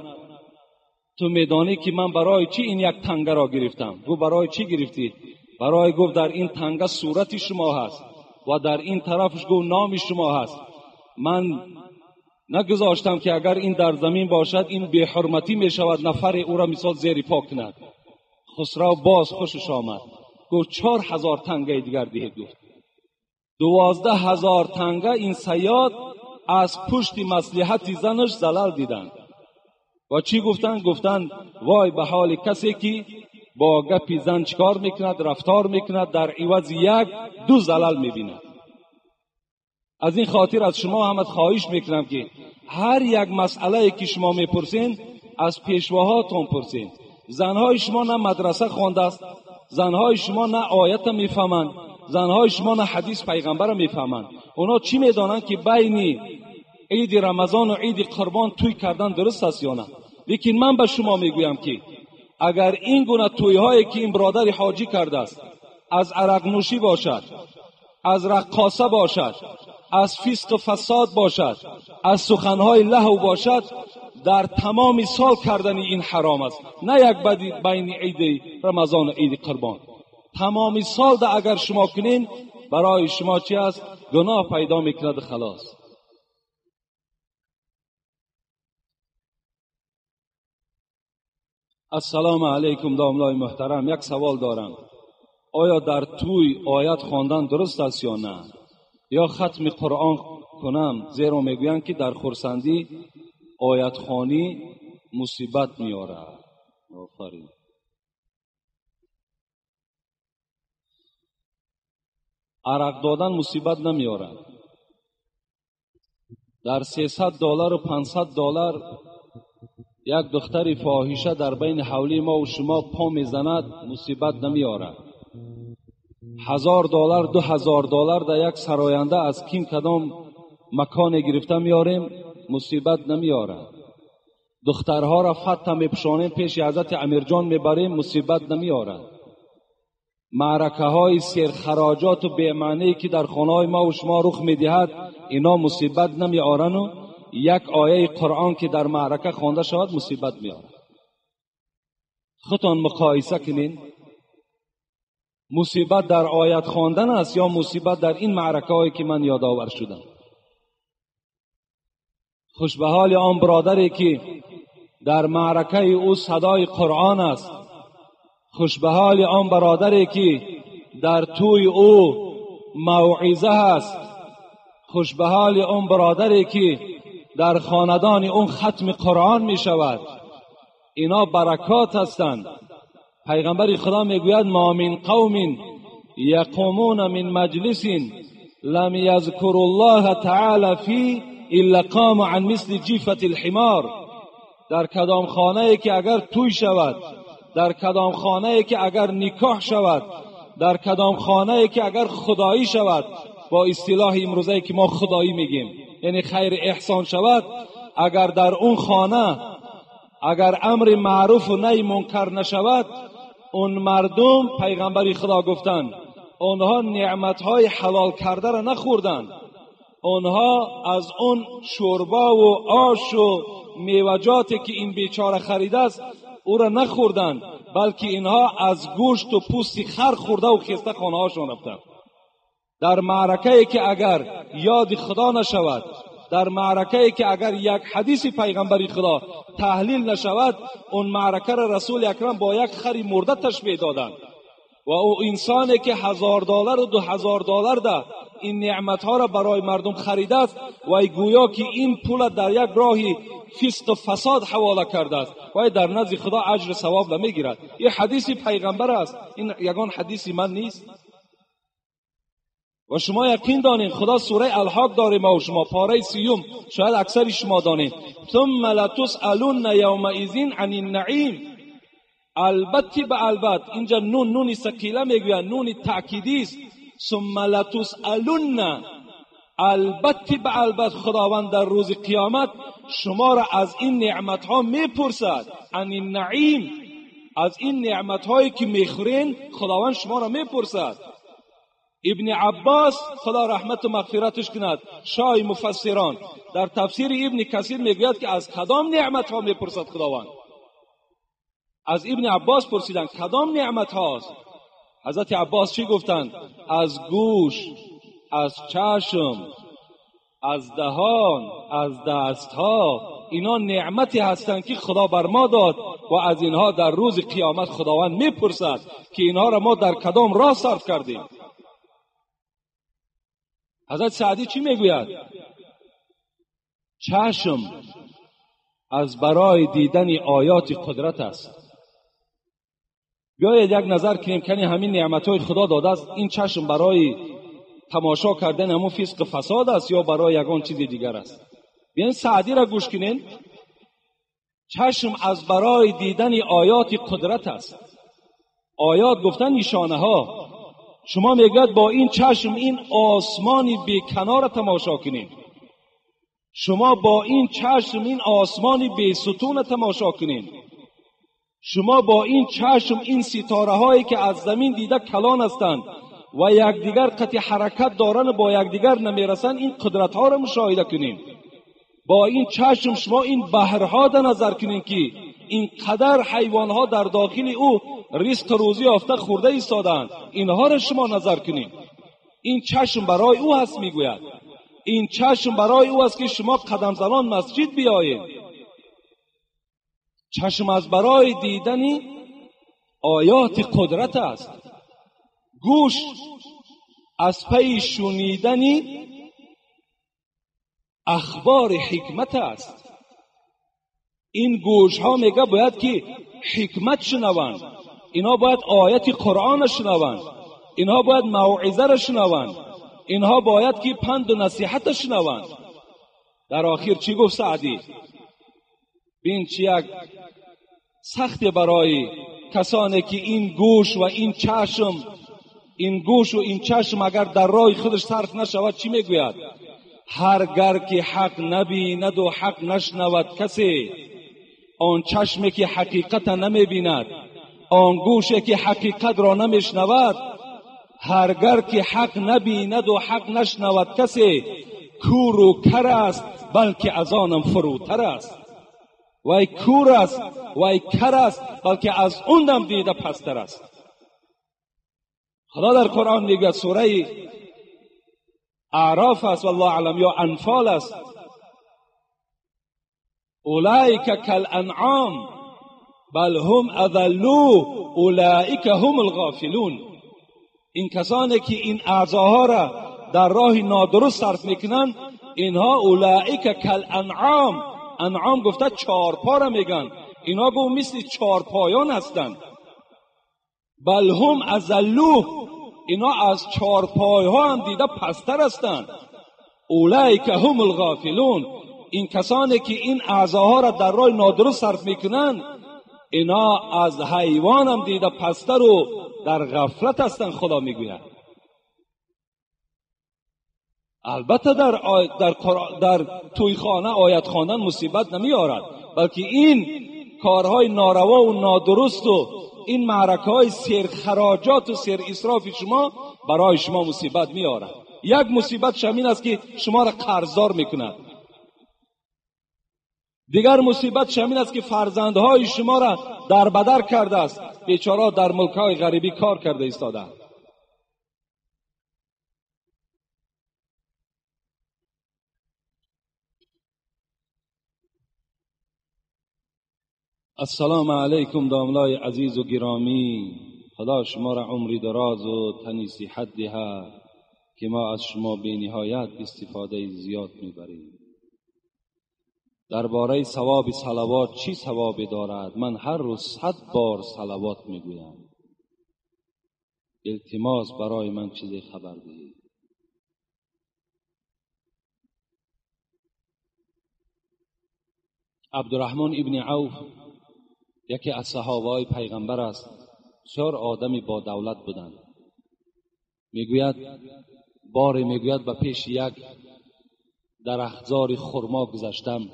تو میدانی که من برای چی این یک تنگه را گرفتم؟ گفت برای چی گرفتی؟ برای گفت در این تنگه صورت شما هست و در این طرفش گفت نام شما هست. من نگذاشتم که اگر این در زمین باشد این بی حرمتی می شود، نفر او را مثال زیر پا کند. خسرو باز خوشش آمد. گفت 4000 تنگه دیگر دهید. گفت 12000 تنگه این صیاد از پشت مصلحت زنش زلال دیدند. و چی گفتند؟ گفتند وای به حال کسی که با گپی زن چکار میکند، رفتار میکند، در عوض 1-2 زلال میبیند. از این خاطر از شما هم خواهش میکنم که هر یک مسئله که شما میپرسین از پیشواهاتون پرسین. زنهای شما نه مدرسه خوانده است، زنهای شما نه آیت میفهمند، زنهای شما نه حدیث پیغمبر میفهمند. اونا چی میدانند که بین عید رمضان و عید قربان توی کردن درست است یا نه؟ لیکن من به شما میگویم که اگر این گونه توی‌هایی که این برادر حاجی کرده است، از عرق نوشی باشد، از رقاصه باشد، از فسق و فساد باشد، از سخنهای لهو باشد، در تمام سال کردن این حرام است، نه یک بین عید رمضان و عید قربان. تمام سال ده اگر شما کنین برای شما چی است؟ گناه پیدا میکند. خلاص. السلام علیکم داملای محترم، یک سوال دارم. آیا در توی آیت خواندن درست است یا نه؟ یا ختم قرآن کنم؟ زیرا میگویند که در خرسندی آیت خوانی مصیبت میاره. آفرین. عرق دادن مصیبت نمیاره. در $300 و $500 یک دختر فاحشه در بین حولی ما و شما پا میزند، مصیبت نمیاره. $1000 $2000 در یک سراینده از کیم کدام مکان گرفته میاریم، مصیبت نمیاره. دخترها را فتح میپشانیم پیش حضرت امیرجان میبریم، مصیبت نمیاره. معرکه های سرخراجات و بی‌معنی که در خانه ما و شما رخ میدهد، اینا مصیبت نمیارن و یک آیه قرآن که در معرکه خوانده شود مصیبت میاره. خودتان مقایسه کنین، مصیبت در آیت خواندن است یا مصیبت در این معرکه هایی که من یادآور شدم؟ خوش به حال آن برادری که در معرکه او صدای قرآن است. خوش به حال آن برادری که در توی او موعظه است. خوش به حال آن برادری که در خاندان اون ختم قرآن می شود. اینا برکات هستند. پیغمبر خدا میگوید ما من قوم یقومون من مجلس لم یذکر الله تعالی فی الا قام عن مثل جیفة الحمار. در کدام خانه ای که اگر توی شود، در کدام خانه ای که اگر نکاح شود، در کدام خانه ای که اگر خدایی شود، با اصطلاح امروزه که ما خدایی میگیم یعنی خیر احسان شود، اگر در اون خانه اگر امر معروف و نهی منکر نشود، اون مردم پیغمبر خدا گفتند اونها نعمتهای حلال کرده را نخوردند، اونها از اون شوربا و آش و میوجاتی که این بیچاره خریده است او را نخوردند، بلکه اینها از گوشت و پوست خر خورده و خسته خانه هاشون رفتند. در معرکه‌ای که اگر یاد خدا نشود، در معرکه‌ای که اگر یک حدیث پیغمبری خدا تحلیل نشود، اون معرکه را رسول اکرم با یک خری مرده تشبیه دادند. و او انسانی که $1000 و $2000 ده این نعمتها را برای مردم خریده است و گویا که این پول در یک راهی فسق و فساد حواله کرده است و در نزد خدا اجر ثواب نمیگیرد. این حدیث پیغمبر است، این یگان حدیث من نیست. و شما یقین دانین خدا سوره الحاق داره، ما و شما پاره 30 شاید اکثر شما دانین ثم لتسألن یومئذ عن النعیم. البته به البته اینجا نون ثقیله میگوید، نون تأکیدی است. ثم لتسألن، البته به البته خداوند در روز قیامت شما را از این نعمتها میپرسد، عن النعیم، از این نعمتهایی که میخورین خداوند شما را میپرسد. ابن عباس خدا رحمت و مغفرتش کند، شاه مفسران، در تفسیر ابن کثیر میگوید که از کدام نعمتها میپرسد خداوند. از ابن عباس پرسیدن کدام نعمت هاست؟ حضرت عباس چی گفتند؟ از گوش، از چشم، از دهان، از دستها، اینا نعمتی هستند که خدا بر ما داد و از اینها در روز قیامت خداوند میپرسد که اینها را ما در کدام راه صرف کردیم. حضرت سعدی چی میگوید؟ چشم از برای دیدن آیات قدرت است. بیایید یک نظر کنیم کنی همین نعمتهای خدا داده است، این چشم برای تماشا کردن همون فسق و فساد است یا برای یگان چیز دیگر است؟ بیاین سعدی را گوش کنین. چشم از برای دیدن آیات قدرت است. آیات گفتن نشانه ها. شما میگوید با این چشم این آسمانی بیکنار تماشا کنین، شما با این چشم این آسمانی بی ستون تماشا کنین، شما با این چشم این ستاره هایی که از زمین دیده کلان هستند و یکدیگر قطع حرکت دارن با یکدیگر نمیرسن، این قدرت ها را مشاهده کنین. با این چشم شما این بحرها را نظر کنین که این قدر حیوان ها در داخل او رزق روزی یافته خورده ایستادند، اینها را شما نظر کنین. این چشم برای او هست. میگوید این چشم برای او است که شما قدم زنان مسجد بیایید. چشم از برای دیدن آیات قدرت است. گوش از پی شنیدن اخبار حکمت است. این گوش ها میگه باید که حکمت شنوند، اینها باید آیت قرآن شنوند، اینها باید موعظه را شنوند، اینها باید که پند و نصیحت شنوند. در آخر چی گفت سعدی؟ بین چی یک سخت برای کسانی که این گوش و این چشم، این گوش و این چشم اگر در راه خودش صرف نشود، چی میگوید؟ هرگر که حق نبیند و حق نشنود کسی، آن چشمی که حقیقت نمیبیند، آن گوشی که حقیقت را نمیشنود، هرگر که حق نبیند و حق نشنود کسی، کور و کر است بلکه از آنم فروتر است. وای کور است، وای کر است، بلکه از اونم دیده پستر است. خدا در قرآن میگه، سوره اعراف است والله اعلم یا انفال است، اولئک کالانعام بل هم اضلوا اولئک هم الغافلون. این کسانی که این اعضاها را در راه نادرست صرف میکنن، اینها اولئک کالانعام، انعام گفته چارپا را میگن، اینا گو مثل چارپایان هستند. بل هم اضلوا، اینا از چارپایها هم دیده پستر هستند. اولئک هم الغافلون، این کسانی که این اعضاها را در راه نادرست صرف میکنن، اینا از حیوان هم دیده پستر و در غفلت هستند. خدا میگوید البته در تویخانه آیت خواندن مصیبت نمی آرد، بلکه این کارهای ناروا و نادرست و این معرکه های سرخراجات و سر اسراف شما برای شما مصیبت می آرد. یک مصیبت شمین است که شما را قرضدار می کند، دیگر مصیبت شمین است که فرزندهای شما را در بدر کرده است، بیچاره در ملکهای غریبی کار کرده ایستاده. السلام علیکم داملای عزیز و گرامی، خدا شما را عمری دراز و تنی صحت دهد که ما از شما بی نهایت استفاده زیاد میبریم. درباره ثواب صلوات چی ثوابی دارد؟ من هر روز 100 بار صلوات میگویم. التماس برای من چیزی خبر دهید. عبدالرحمن ابن عوف یکی از صحابه پیغمبر است، بسیار آدمی با دولت بودند. میگوید به پیش یک در احضار خرما گذشتم،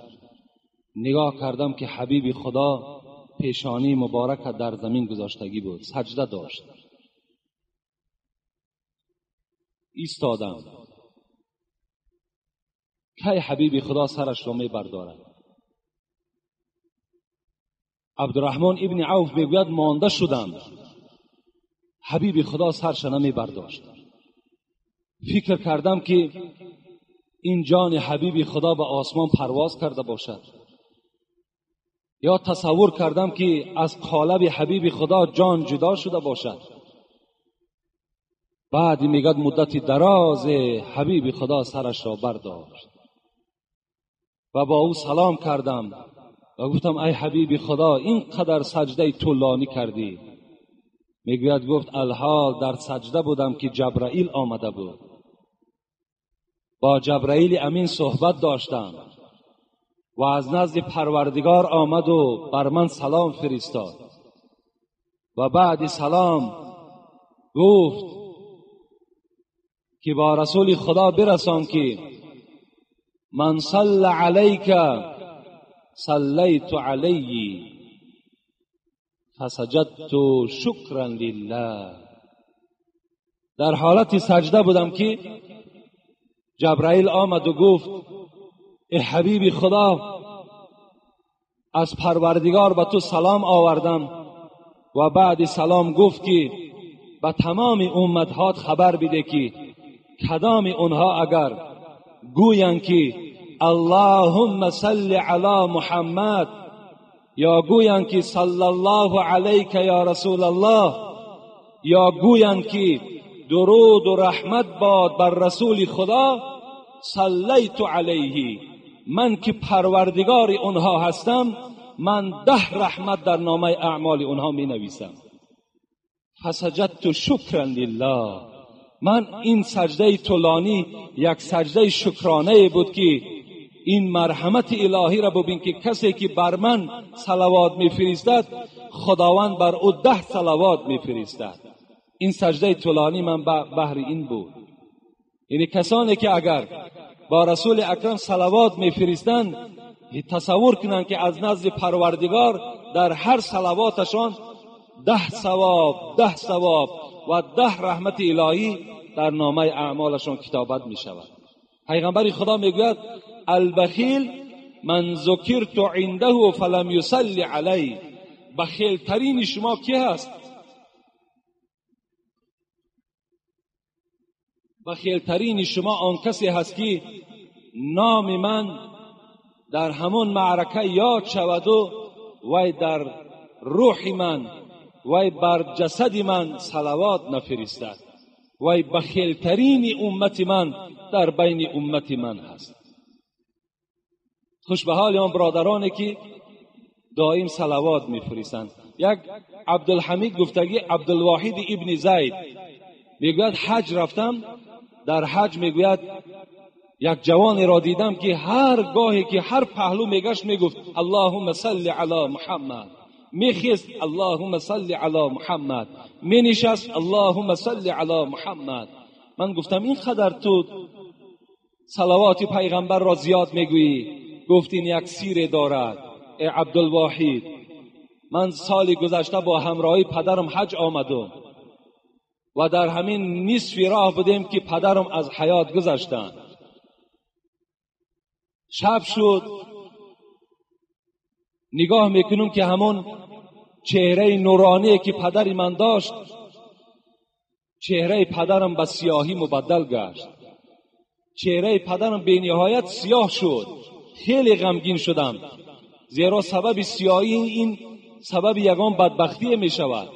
نگاه کردم که حبیب خدا پیشانی مبارک در زمین گذاشتگی بود، سجده داشت. ایستادم، کی حبیب خدا سرش را می بردارد؟ عبدالرحمن ابن عوف میگوید مانده شدم، حبیب خدا سرش نمی برداشت. فکر کردم که این جان حبیب خدا به آسمان پرواز کرده باشد، یا تصور کردم که از قالب حبیب خدا جان جدا شده باشد. بعد میگد مدت دراز حبیب خدا سرش را برداشت و با او سلام کردم و گفتم ای حبیب خدا اینقدر سجده طولانی کردی؟ میگوید گفت الحال در سجده بودم که جبرائیل آمده بود، با جبرائیل امین صحبت داشتم و از نزد پروردگار آمد و بر من سلام فرستاد و بعد سلام گفت که با رسول خدا برسان که من صلی علیک صلیت علیه فسجدت شکرا لله. در حالت سجده بودم که جبرائیل آمد و گفت ای حبیب خدا از پروردگار به تو سلام آوردم و بعد سلام گفت که به تمام امتهات خبر بده که کدام اونها اگر گویند که اللهم صل علی محمد یا گویند که صلی الله علیک یا رسول الله یا گویند که درود و رحمت باد بر رسول خدا، صلیت علیه، من که پروردگار اونها هستم من 10 رحمت در نامه اعمال اونها می نویسم. فسجدت شکرا لله. من این سجده طولانی یک سجده شکرانه بود که این مرحمت الهی را ببین که کسی که بر من صلوات میفرستد خداوند بر او 10 صلوات میفرستد. این سجده طولانی من بهر این بود. یعنی کسانی که اگر با رسول اکرم صلوات میفرستند تصور کنند که از نزد پروردگار در هر صلواتشان 10 ثواب و 10 رحمت الهی در نامه اعمالشان کتابت می شود. پیغمبر خدا میگوید البخیل من ذکرت عنده فلم یصلی علی. بخیل ترین شما کی هست؟ بخیل ترین شما آن کسی هست که نام من در همون معرکه یاد شود و وی در روح من وی بر جسد من صلوات نفرستد. وی بخیل ترین امت من در بین امت من هست. خوش به حال آن برادرانی که دائم صلوات میفرستند. یک عبدالحمید گفتگی عبدالواحد ابن زید میگوید حج رفتم، در حج میگوید یک جوانی را دیدم که هر گاهی که هر پهلو میگشت میگفت اللهم صل علی محمد، میخیست اللهم صل علی محمد، مینشست اللهم صل علی محمد. من گفتم این قدر تو صلوات پیغمبر را زیاد میگویی؟ گفت این یک سیر دارد ای عبدالواحد. من سال گذشته با همراهی پدرم حج آمدم و در همین نصف راه بودیم که پدرم از حیات گذشتند. شب شد، نگاه میکنم که همون چهره نورانی که پدری من داشت، چهره پدرم به سیاهی مبدل گشت. چهره پدرم به نهایت سیاه شد. خیلی غمگین شدم، زیرا سبب سیاهی این سبب یگان بدبختی می شود.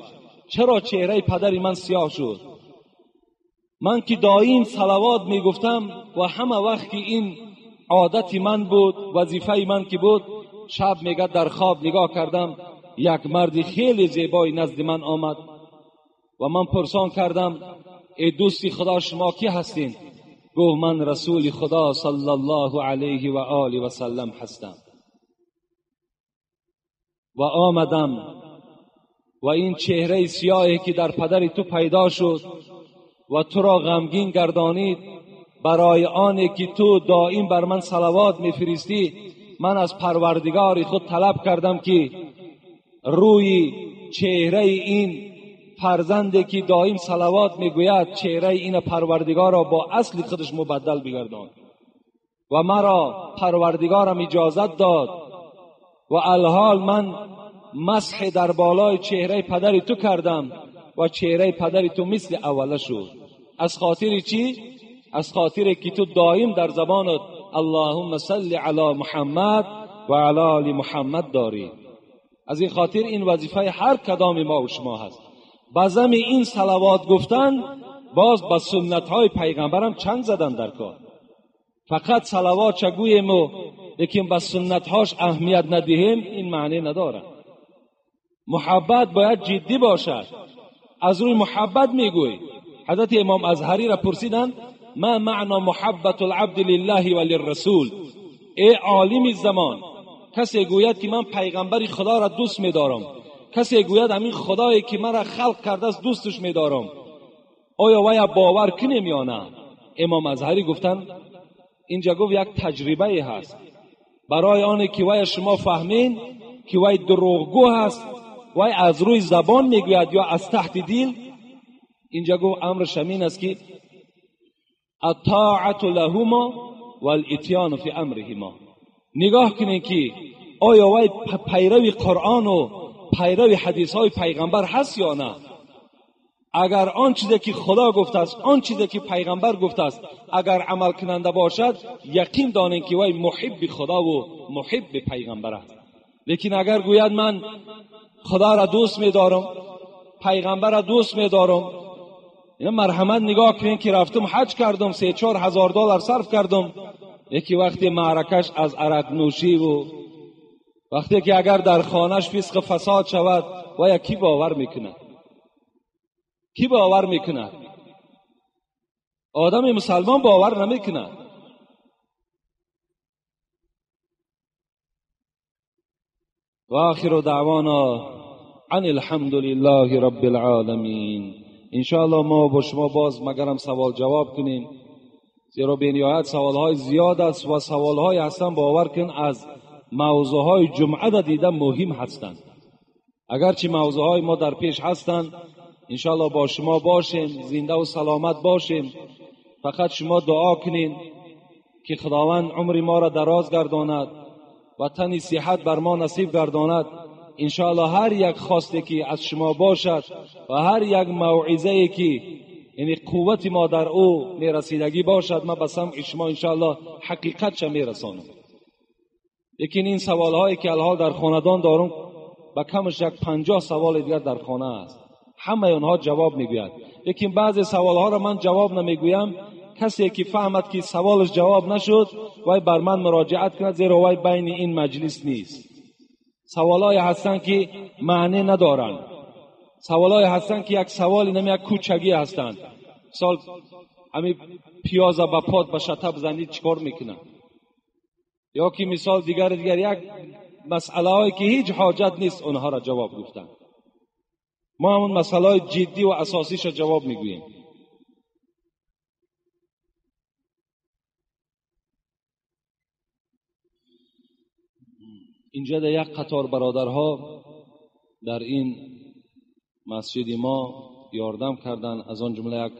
چرا چهره پدری من سیاه شد؟ من که دائم صلوات می گفتم و همه وقت که این عادت من بود، وظیفه من که بود، شب میگه در خواب نگاه کردم یک مرد خیلی زیبای نزد من آمد و من پرسان کردم ای دوستی خدا شما کی هستین؟ گفت من رسول خدا صلی الله علیه و آله و سلم هستم و آمدم و این چهره سیاهی که در پدر تو پیدا شد و تو را غمگین گردانید برای آنی که تو دائم بر من صلوات میفرستی، من از پروردگار خود طلب کردم که روی چهره این فرزندی که دائم صلوات میگوید چهره این پروردگار را با اصل خودش مبدل بگردان و مرا پروردگارم اجازت داد و الحال من مسح در بالای چهره پدر تو کردم و چهره پدر تو مثل اوله شد. از خاطر چی؟ از خاطر که تو دائم در زبانت اللهم صل علی محمد و علی آل محمد داری. از این خاطر این وظیفه هر کدام ما و شما هست. بازم این صلوات گفتن باز با سنت های پیغمبرم چنگ زدن در کار. فقط صلوات چگویم و لیکن با سنت هاش اهمیت ندهیم این معنی نداره. محبت باید جدی باشد. از روی محبت میگوی. حضرت امام ازهری را پرسیدن ما معنی محبت العبد لله و للرسول؟ ای عالم زمان، کسی گوید که من پیغمبر خدا را دوست می‌دارم، کسی گوید همین خدایی که مرا خلق کرده است دوستش می‌دارم، آیا وی باور کنیم یا نه؟ امام ازهری گفتن اینجا گفت یک تجربه هست برای آنه که وی شما فهمین که وی دروغگو هست، وی از روی زبان میگوید یا از تحت دل. اینجا گفت امرش همین است که الطاعت لهما والاتیان فی امرهما. نگاه کنین که آیا وی پیروی قرآن و پیروی حدیث های پیغمبر هست یا نه. اگر آن چیزی که خدا گفته است، آن چیزی که پیغمبر گفته است اگر عمل کننده باشد، یقین دانین که وی محب خدا و محب پیغمبر است. لیکن اگر گوید من خدا را دوست می‌دارم، پیغمبر را دوست می‌دارم، اینا مرحمت نگاه کنین که رفتم حج کردم 3-4 هزار دلار صرف کردم، یکی وقتی معرکش از عرق نوشی و وقتی که اگر در خانهش فسق فساد شود و کی باور میکنه؟ کی باور میکنه؟ آدم مسلمان باور نمیکنه. و آخر دعوانا عن الحمد لله رب العالمین. انشاءالله ما با شما باز مگرم سوال جواب کنیم، زیرا به نهایت سوالهای زیاد است و سوالهای هستن باور کن از موضوعهای جمعه را دیده مهم هستند. اگرچه موضوعهای ما در پیش هستند، انشاءالله با شما باشیم، زنده و سلامت باشیم. فقط شما دعا کنین که خداوند عمر ما را دراز گرداند و تن صحت بر ما نصیب گرداند. انشاءالله هر یک خواسته که از شما باشد و هر یک موعظه‌ای که یعنی قوت ما در او میرسیدگی باشد، ما به سمع شما انشاءالله حقیقتش میرسانم. لیکن این سوالهایی که الحال در خاندان دارم با کمش یک 50 سوال دیگر در خانه است، همه اونها جواب میگوید. لیکن بعضی سوالها را من جواب نمیگویم. کسی که فهمد که سوالش جواب نشد وای بر من مراجعت کند، زیرا وای بین این مجلس نیست. سوالای هستن که معنی ندارن، سوالای هستن که یک سوالی نمی یک کوچگی هستن. مثال همین پیاز با پات با شطب زنید چیکار میکنن؟ یا که مثال دیگر یک مسئله هایی که هیچ حاجت نیست اونها را جواب گفتن. ما همون مسئله های جدی و اساسیش را جواب میگوییم. اینجا در یک قطار برادرها در این مسجد ما یاردم کردن. از آن جمله یک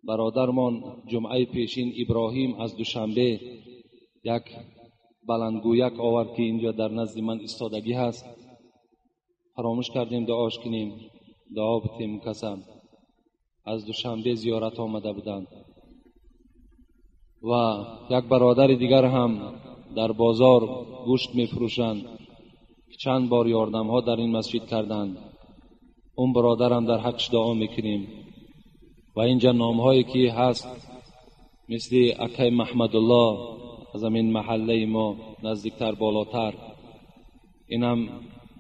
برادرمان جمعه پیشین ابراهیم از دوشنبه یک بلندگویک آورد که اینجا در نزد من استادگی هست. فراموش کردیم دعاش کنیم، دعا بتیم. کسم از دوشنبه زیارت آمده بودند و یک برادر دیگر هم در بازار گوشت میفروشند، چند بار یاردم ها در این مسجد کردند. اون برادرم در حقش دعا میکنیم. و اینجا نام هایی که هست مثل اکای محمد الله از همین محله ما نزدیکتر بالاتر، این هم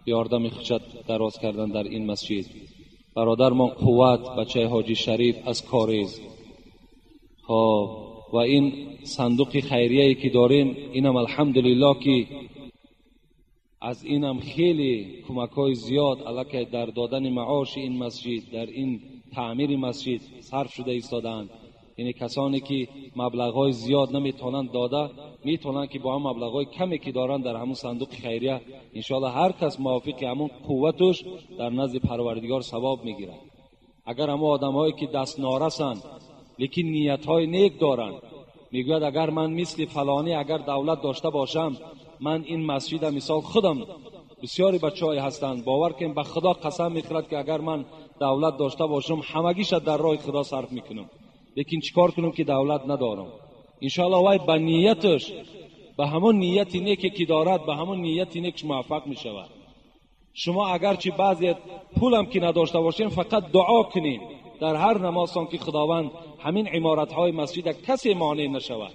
یاردم خودشت دراز کردن در این مسجد. برادر ما قوت بچه حاجی شریف از کاریز. و این صندوق خیریه‌ای که داریم اینم الحمدلله که از اینم خیلی کمک‌های زیاد علاوه در دادن معاش این مسجد، در این تعمیر مسجد صرف شده ایستادند. یعنی کسانی که مبلغ‌های زیاد نمیتونن داده، میتونن که با هم مبلغ‌های کمی که دارن در همون صندوق خیریه انشاءالله هر کس موافق همون قوتش در نزد پروردگار ثواب میگیره. اگر همون آدم‌هایی که دست نارسن لیکن نیت‌های نیک دارن، میگوید اگر من مثل فلانی اگر دولت داشته باشم، من این مسجد مثال خودم بسیاری بچه‌های هستند باور کنیم به خدا قسم میخورد که اگر من دولت داشته باشم همگیش در راه خدا صرف میکنم، لیکن چیکار کنم که دولت ندارم. انشاءالله وای به نیتش، به همون نیت نیکی که دارد، به همون نیت نیکش موفق میشود. شما اگرچه بعضی پولم که نداشته باشین فقط دعا کنین در هر نمازتان که خداوند همین عمارت‌های مسجد کسی مانع نشود.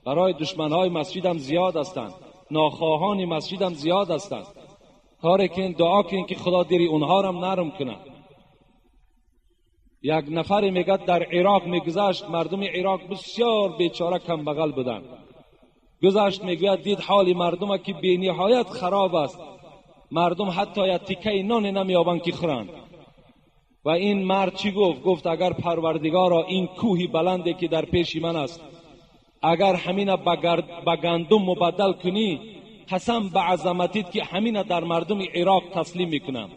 برای دشمن‌های مسجد هم زیاد هستند، ناخواهان مسجد هم زیاد هستند. کاری کن دعا کن که خدا دل اونها را نرم کنه. یک نفر میگه در عراق میگذشت، مردم عراق بسیار بیچاره کم بغل بودند. گذشت میگه دید حال مردم که بی نهایت خراب است، مردم حتی یک تیکه نان نمیابند که خورند. و این مرد چی گفت؟ گفت اگر پروردگارا این کوهی بلنده که در پیش من است اگر همین به گندم مبدل کنی، قسم به عظمتیت که همین در مردم عراق تسلیم میکنم.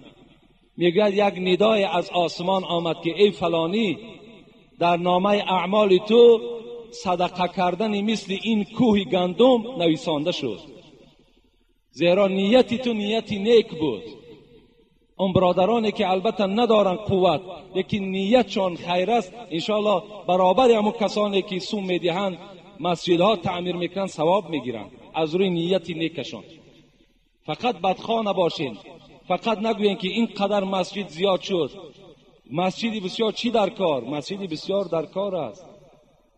میگه یک ندای از آسمان آمد که ای فلانی، در نامه اعمال تو صدقه کردن مثل این کوه گندم نویسانده شد، زیرا نیتی تو نیتی نیک بود. اون برادرانی که البته ندارن قوت لیکن نیتشون خیر است، انشاءالله برابر همون کسانی که سوم میدهند مسجدها تعمیر میکنن ثواب میگیرن از روی نیت نیکشون. فقط بدخواه نباشین، فقط نگوین که این قدر مسجد زیاد شد. مسجدی بسیار چی در کار؟ مسجدی بسیار در کار است.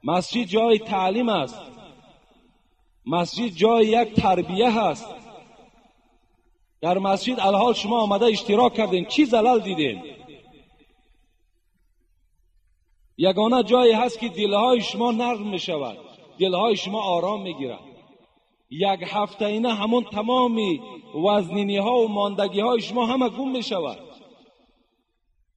مسجد جای تعلیم است، مسجد جای یک تربیه است. در مسجد الحال شما آمده اشتراک کردین، چی زلال دیدین؟ یگانه جایی هست که دلهای شما نرم می شود، دلهای شما آرام می گیرد. یک هفته اینه همون تمامی وزنینی ها و ماندگی های شما همه گم می شود.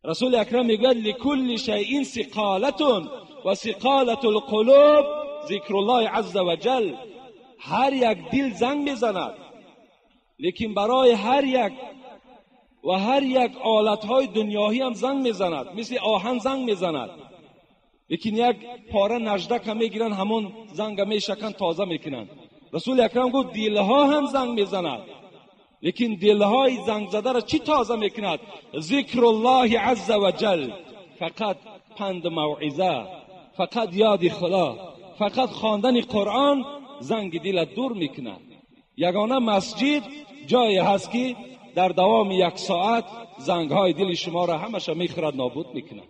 رسول اکرم می گوید لکل شیء ثقالتون و ثقالت القلوب ذکر الله عز و جل. هر یک دل زنگ می زند، لیکن برای هر یک آلتهای دنیایی هم زنگ میزند، مثل آهن زنگ میزند، لیکن یک پاره نجدک هم میگیرن همون زنگ میشکن تازه میکنن. رسول اکرم گفت دلها هم زنگ میزند، لیکن دلهای زنگ زده را چی تازه میکند؟ ذکر الله عز و جل. فقط پند موعظه، فقط یاد خدا، فقط خواندن قرآن زنگ دل دور میکند. یگانه مسجد جایی هست که در دوام یک ساعت زنگهای دل شما را همشه میخورد، نابود میکنه.